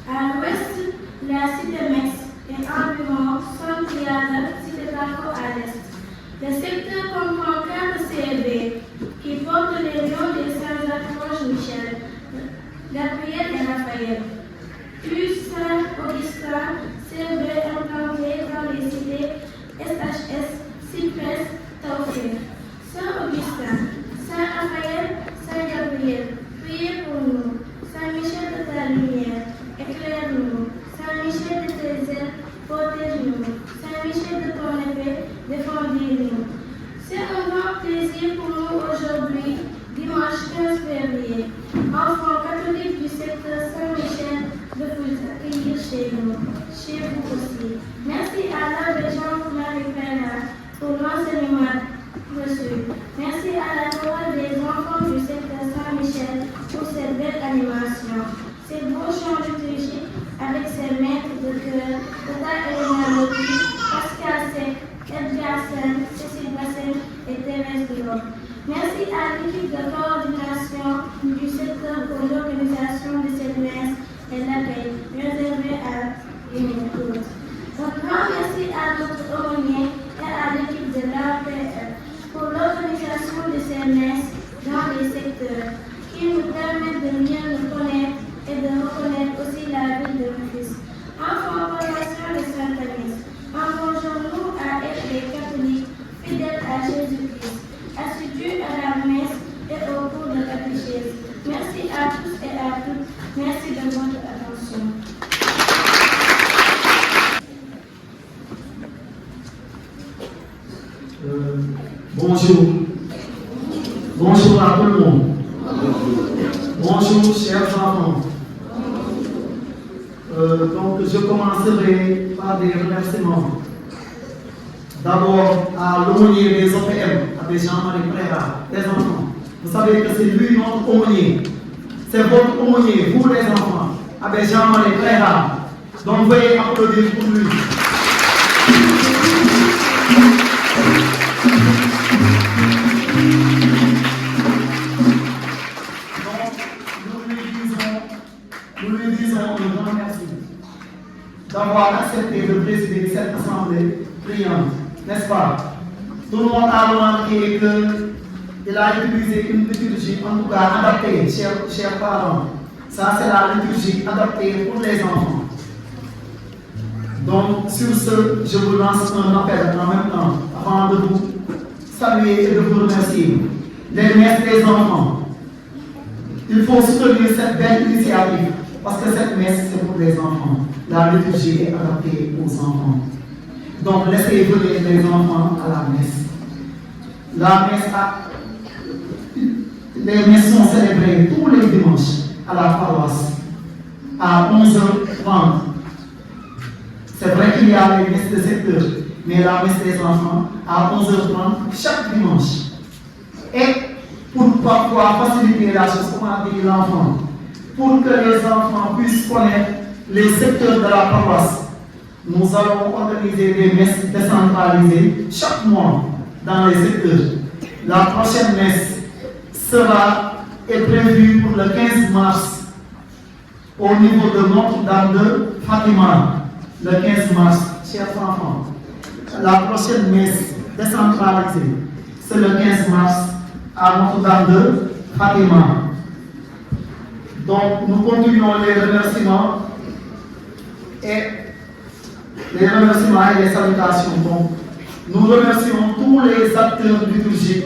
À l'ouest, la cité Mex et environ 100 triades cité Taco à l'est. Le secteur comprend 4 CLB qui portent les noms des Saint-Jacques Michel, Gabriel et Raphaël, plus Saint-Augustin, CLB implanté dans les cités SHS, Cyprès, Taufir, Saint-Augustin, Saint-Raphaël, Saint-Gabriel, priez pour nous. Saint-Michel de ta lumière, éclaire-nous. Saint-Michel de tes ailes, protège-nous. Saint-Michel de ton épée, défendez-nous. C'est un grand plaisir pour nous aujourd'hui, dimanche 15 février, enfants catholiques du secteur Saint-Michel, de vous accueillir chez nous, chez vous aussi. Merci à l'abbé Jean-Marie Pereira pour l'enseignement reçu. Merci à la chorale des enfants du secteur Saint-Michel pour cette belle animation. Ces beaux chants liturgiques avec ses maîtres de chœur, Tata Elena Loti, Pascal Sec, Edgar Sen, Cécile Basset et Thérèse Dior. Merci à l'équipe de coordination du secteur pour l'organisation de cette messe et l'accueil réservé à une autre. Un grand merci à notre aumônier et à l'équipe de l'APR pour l'organisation de ces messes dans les secteurs qui nous permettent de mieux nous connaître et de reconnaître aussi la vie de Memphis. Enfants relation de Saint-Agnès, encourageons-nous à être des catholiques fidèles à Jésus-Christ, assidus à la messe et au cours de catéchèse. Merci à tous et à toutes. Merci de votre attention. Bonjour. Bonjour à tout le monde. Bonjour, chers enfants. Donc, je commencerai par des remerciements. D'abord, à l'aumônier des OPM, abbé Jean-Marie Pereira, les enfants. Vous savez que c'est lui notre aumônier. C'est votre aumônier, vous les enfants, abbé Jean-Marie Pereira. Donc, veuillez applaudir pour lui. Nous lui disons un grand merci d'avoir accepté de présider cette assemblée priante, n'est-ce pas? Tout le monde a remarqué qu'il a utilisé une liturgie, en tout cas adaptée, chers parents. Ça, c'est la liturgie adaptée pour les enfants. Donc, sur ce, je vous lance un appel en même temps, avant de vous saluer et de vous remercier. Les messes des enfants. Il faut soutenir cette belle initiative, parce que cette messe, c'est pour les enfants. La liturgie est adaptée aux enfants. Donc, laissez venir les enfants à la messe. Les messes sont célébrées tous les dimanches à la paroisse, à 11h30. C'est vrai qu'il y a les messes de secteur, mais la messe des enfants à 11h30 chaque dimanche. Et pour parfois faciliter la chose, comme a dit l'enfant, pour que les enfants puissent connaître les secteurs de la paroisse, nous allons organiser des messes décentralisées chaque mois dans les secteurs. La prochaine messe est prévue pour le 15 mars au niveau de Notre-Dame de Fatima. Le 15 mars, chers enfants. La prochaine messe décentralisée, c'est le 15 mars à Notre-Dame de Fatima. Donc, nous continuons les remerciements et les remerciements et les salutations. Donc, nous remercions tous les acteurs liturgiques.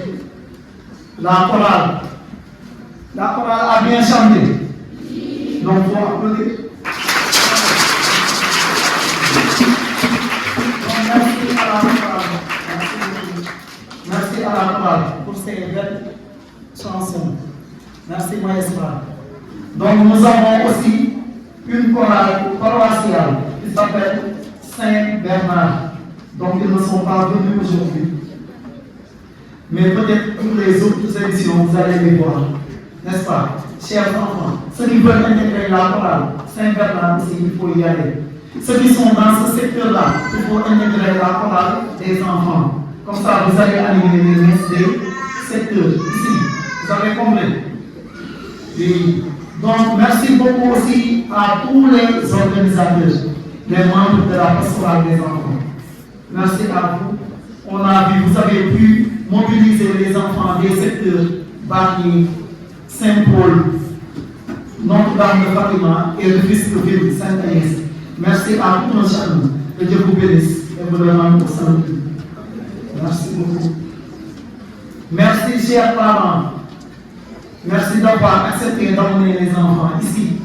La chorale a bien chanté. Donc, il faut applaudir. Donc, merci à la chorale. Merci à la chorale pour ces belles chansons. Merci, Maëstra. Donc, nous avons aussi une chorale paroissiale qui s'appelle Saint-Bernard. Donc, ils ne sont pas venus aujourd'hui. Mais peut-être pour les autres éditions, vous allez les voir. N'est-ce pas, chers enfants? Ceux qui veulent intégrer la chorale Saint-Bernard aussi, il faut y aller. Ceux qui sont dans ce secteur-là, il faut intégrer la chorale des enfants. Comme ça, vous allez animer les messes des secteurs. Ici, vous avez compris? Oui. Donc, merci beaucoup aussi à tous les organisateurs, les membres de la pastorale des enfants. Merci à vous. On a vu, vous avez pu mobiliser les enfants des secteurs Barnier, Saint-Paul, Notre-Dame de Fatima et le fils de ville Saint-Agnès. Merci à tous nos chers. Que Dieu vous bénisse et vous demande pour salut. Merci beaucoup. Merci, chers parents. Merci d'avoir accepté d'emmener les enfants ici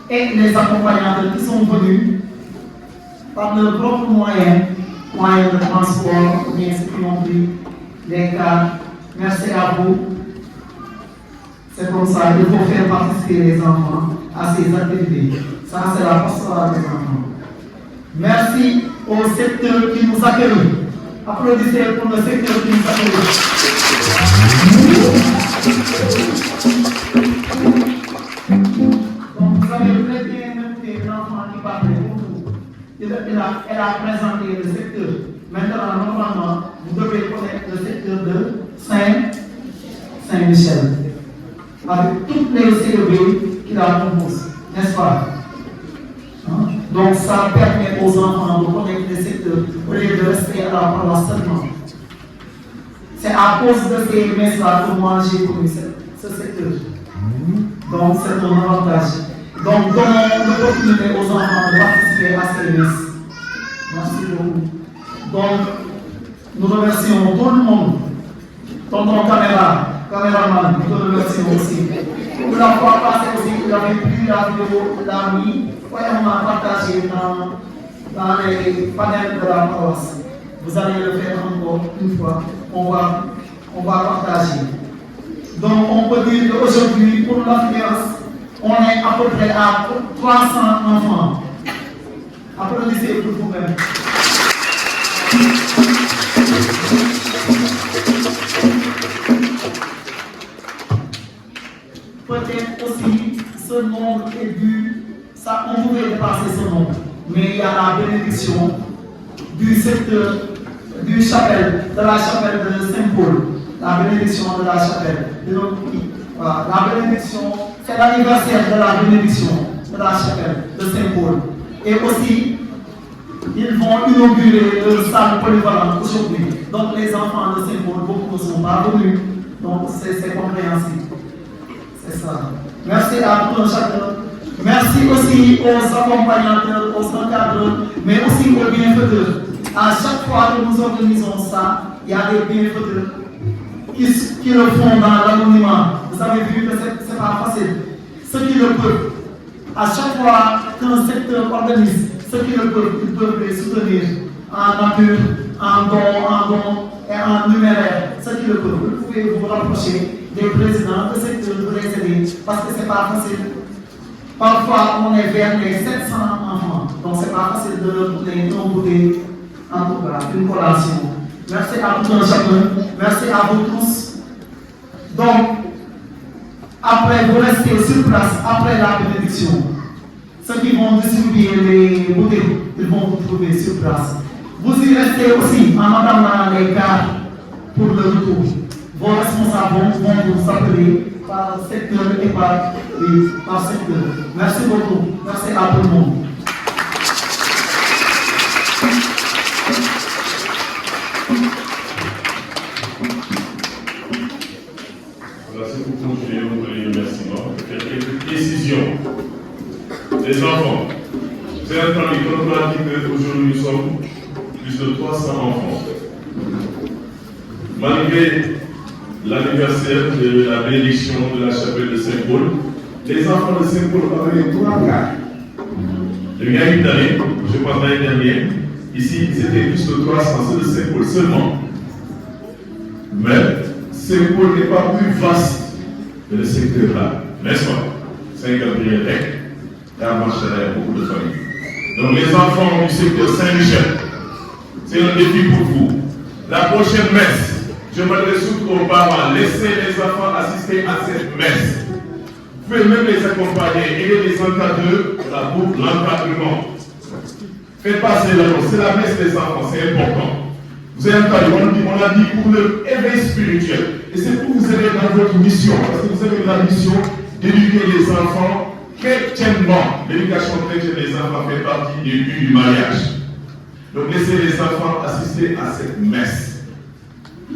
et les accompagnateurs qui sont venus par leurs propres moyens de transport, ou bien ceux qui ont pris les cars. Merci à vous. C'est comme ça, il faut faire participer les enfants à ces activités. Ça, c'est la pastorale des enfants. Merci au secteur qui nous accueille. Applaudissez pour le secteur qui nous accueille. Donc, vous avez très bien écouté l'enfant qui parlait pour vous. Elle a présenté le secteur. Maintenant, normalement, vous devez connaître le secteur de Saint-Michel. Avec toutes les CEB qui la composent, n'est-ce pas? Donc, ça permet aux enfants de connaître les secteurs au lieu de rester à la paroisse seulement. C'est à cause de ces messes-là que moi j'ai connu ce secteur. Donc, c'est un avantage. Donc, donnons l'opportunité aux enfants de participer à ces messes. Merci beaucoup. Donc, nous remercions tout le monde. Tonton caméraman, nous te remercions aussi. Pour la fois passée aussi, vous avez pris la vidéo la nuit. On a partagé dans les panels de la paroisse. Vous allez le faire encore une fois. On va partager. Donc, on peut dire qu'aujourd'hui, pour l'affluence, on est à peu près à 300 enfants. Applaudissez pour vous-même. Peut-être aussi ce nombre est dû, ça, on pouvait dépasser ce nombre, mais il y a la bénédiction du secteur de la chapelle de Saint-Paul, la bénédiction de la chapelle de notre pays. Voilà, la bénédiction, c'est l'anniversaire de la bénédiction de la chapelle de Saint-Paul. Et aussi, ils vont inaugurer leur salle polyvalente aujourd'hui. Donc les enfants de Saint-Paul, beaucoup ne sont pas venus. Donc c'est compréhensible. C'est ça. Merci à tout un chacun. Merci aussi aux accompagnateurs, aux encadreurs, mais aussi aux bienfaiteurs. À chaque fois que nous organisons ça, il y a des bienfaiteurs qui le font dans l'anonymat. Vous avez vu que ce n'est pas facile. Ceux qui le peuvent, à chaque fois qu'un secteur organise, ceux qui le peuvent, ils peuvent les soutenir en nature, en don et en numéraire. Ceux qui le peuvent, vous pouvez vous rapprocher des présidents de secteur pour les aider parce que ce n'est pas facile. Parfois, on est vers les 700 enfants, donc ce n'est pas facile de leur donner un bouteille, en tout cas, une collation. Merci à tout un chacun, merci à vous tous. Donc, après, vous restez sur place, après la bénédiction. Ceux qui vont distribuer les bouteilles, ils vont vous trouver sur place. Vous y restez aussi en attendant les cars pour le retour. Vos responsables vont vous appeler par secteur et par secteur. Merci beaucoup. Merci à tout le monde. Merci beaucoup, je vous remerciements. Quelques décisions. Les enfants, Vous avez entendu, quand on a dit qu'aujourd'hui nous sommes plus de 300 enfants. Malgré l'anniversaire de la bénédiction de la chapelle de Saint-Paul, les enfants de Saint-Paul avaient 3 cas. Il y a une année, je pense l'année dernière, ici c'était plus de 300, c'est de Saint-Paul seulement. Mais Saint-Paul n'est pas plus vaste que le secteur là, n'est-ce pas? Saint-Gabriel, et à Marchal, il y a beaucoup de familles. Donc les enfants du secteur Saint-Michel, c'est un défi pour vous. La prochaine messe, je m'adresse surtout aux parents, laissez les enfants assister à cette messe. Vous pouvez même les accompagner, aider les encadreurs pour l'encadrement. Faites passer l'annonce, c'est la messe des enfants, c'est important. Vous avez entendu, on a dit pour le éveil spirituel. Et c'est pour vous aider dans votre mission, parce que vous avez la mission d'éduquer les enfants chrétiennement. L'éducation chrétienne des enfants fait partie du but du mariage. Donc laissez les enfants assister à cette messe.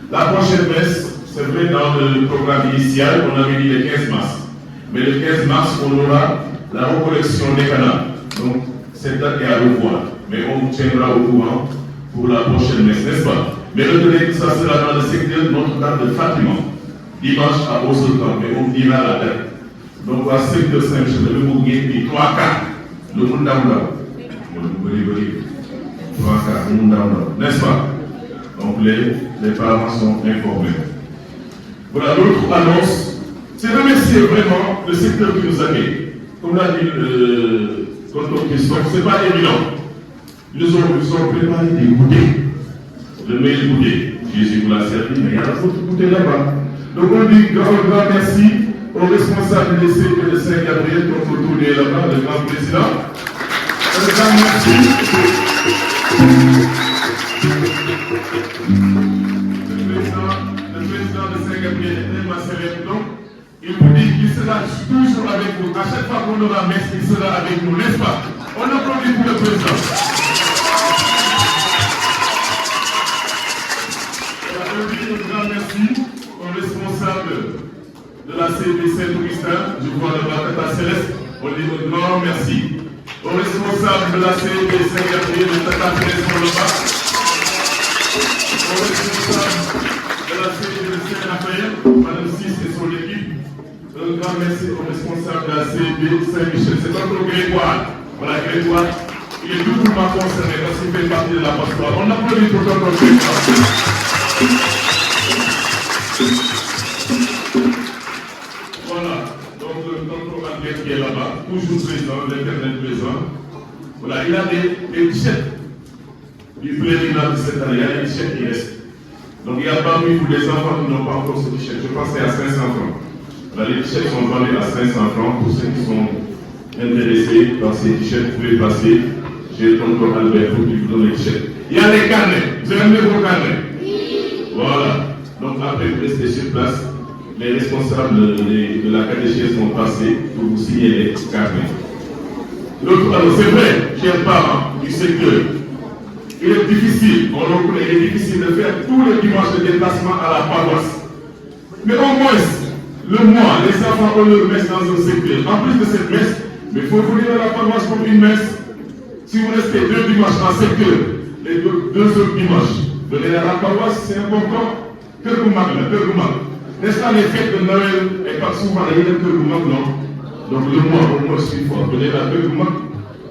La prochaine messe, c'est vrai, dans le programme initial, on avait dit le 15 mars. Mais le 15 mars, on aura la recollection des canaux. Donc, cette date est à revoir. Mais on vous tiendra au courant pour la prochaine messe, n'est-ce pas? Mais retenez que ça sera dans le secteur de Notre-Dame de Fatima, dimanche à Ossotan, mais on dira la date. Donc, à secteur Saint-Michel, le Bourguet, puis 3 cas, le monde d'Aoula. 3 cas, le monde d'Aoula, n'est-ce pas? Donc, les parents sont informés. Voilà, l'autre annonce, c'est remercier vraiment le secteur qui nous accueille. Comme l'a dit le tonton Christophe, ce n'est pas évident. Ils nous ont préparé des goûters. Le meilleur goûter. Jésus vous l'a servi, mais il y a d'autres goûters là-bas. Donc on dit grand merci aux responsables des CP de Saint-Gabriel qui ont tourné là-bas, le grand président. Un grand merci. Le président de Saint-Gabriel est ma célèbre, donc il vous dit qu'il sera toujours avec vous. À chaque fois qu'on aura messe, il sera avec nous, n'est-ce pas? On applaudit pour le président. Un grand merci aux responsables de la CB Saint-Augustin, je vois le Tata Céleste, on dit un grand merci. Aux responsables de la CB Saint-Gabriel, le Tata Céleste, on le bat. Aux responsables de la CB Saint-Raphaël, Madame 6 et son équipe, un grand merci aux responsables de la CB Saint-Michel. C'est notre Grégoire. Voilà, Grégoire, il est doublement concerné parce qu'il fait partie de la pastorale. On applaudit pour notre Grégoire. Voilà, donc le tonton Albert qui est là-bas, toujours présent, l'éternel présent. Voilà, il a des t-shirts du pèlerinage de cette année, il y a des t-shirts qui restent. Donc il y a parmi vous des enfants qui n'ont pas encore ce t-shirt, je pense que c'est à 500 francs. Voilà, les t-shirts sont vendus à 500 francs pour ceux qui sont intéressés par ces t-shirts, vous pouvez passer. J'ai tonton Albert pour qui vous donne les t-shirts. Il y a les carnets, vous avez mis vos carnets. Voilà. Donc après, vous restez sur place. Les responsables de la catéchèse vont passer pour vous signer les carnets. L'autre, c'est vrai, chers parents du secteur, il est difficile, on le reconnaît, il est difficile de faire tous les dimanches de déplacement à la paroisse. Mais au moins, le mois, les enfants ont leur messe dans un secteur. En plus de cette messe, mais il faut venir à la paroisse pour une messe. Si vous restez 2 dimanches en secteur, les 2 autres dimanches, venez à la paroisse, c'est important. N'est-ce pas, les fêtes de Noël et pas souvent les fêtes de Noël, non? Donc le mois, au moins, il faut venir à Noël,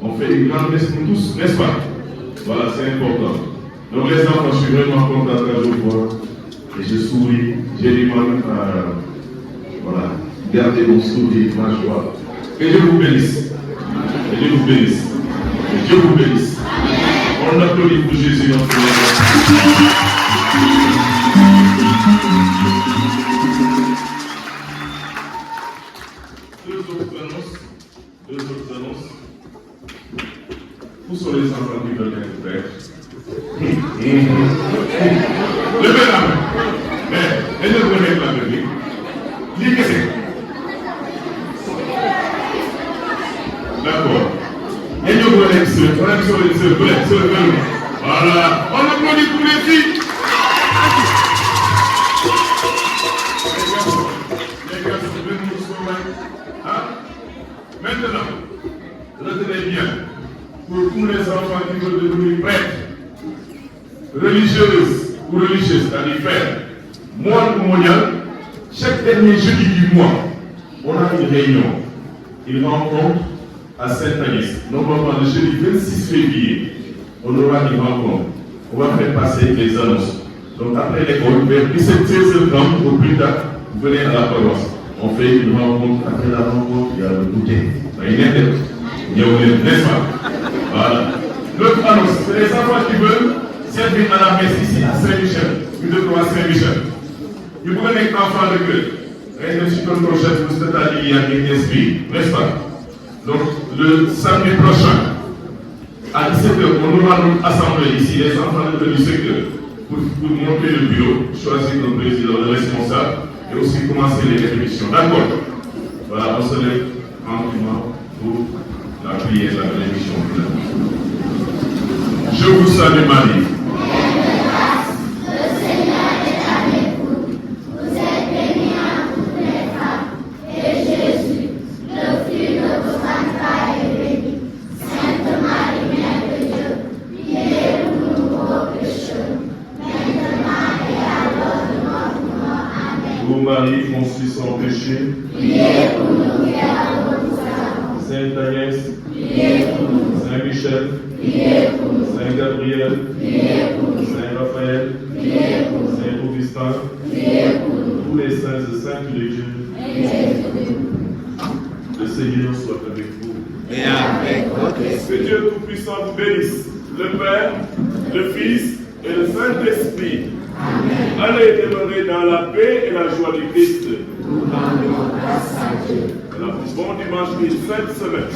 on fait une grande messe pour tous, n'est-ce pas? Voilà, c'est important. Donc les enfants, je suis vraiment content de vous voir. Et je souris, j'ai du mal à voilà, garder mon sourire, ma joie. Que Dieu vous bénisse. Que Dieu vous bénisse. Que Dieu vous bénisse. On applaudit pour Jésus notre Seigneur. Deux autres annonces. Où sont les enfants qui veulent être pères? Levez la main. Mais, ne vous mettez la main. Dis que c'est. D'accord. Et nous voulons être seuls. On aime sur les seuls. Vous êtes seuls. Voilà. On applaudit pour les filles. Les gars, c'est bien pour ce moment. Maintenant, retenez bien. pour tous les enfants qui veulent devenir prêtres, religieuses ou religieuses, c'est-à-dire frères, moines ou moniales. Chaque dernier jeudi du mois, on a une réunion, une rencontre à Sainte-Agnès. Normalement, le jeudi 26 février, on aura une rencontre. On va faire passer les annonces. Donc après l'école, vers 17h30 au plus tard, vous venez à la paroisse. On fait une rencontre. Après la rencontre, il y a le goûter. Il y a le n'est-ce pas? Voilà. L'autre annonce, c'est les enfants qui veulent servir à la messe ici à Saint-Michel. Nous devons à Saint-Michel. Vous pouvez être enfant de Dieu. Et je suis comme prochain, vous êtes alliés à l'esprit, n'est-ce pas? Donc, le samedi prochain, à 17h, on aura notre assemblée ici, les enfants du secteur, pour monter le bureau, choisir le président, le responsable, et aussi commencer les répétitions. D'accord? Voilà, on se lève tranquillement pour la prière, la bénédiction. Je vous salue Marie. Marie, conçue sans péché, Sainte Agnès, Saint Michel, Saint Gabriel, Saint Raphaël, Saint Augustin, tous les saints et saintes de Dieu. Le Seigneur soit avec vous. Et avec votre esprit. Que Dieu Tout-Puissant vous bénisse, le Père, le Fils et le Saint-Esprit. Allez demeurer dans la paix et la joie du Christ. Nous rendons grâce à Dieu. Bon dimanche et sainte semaine.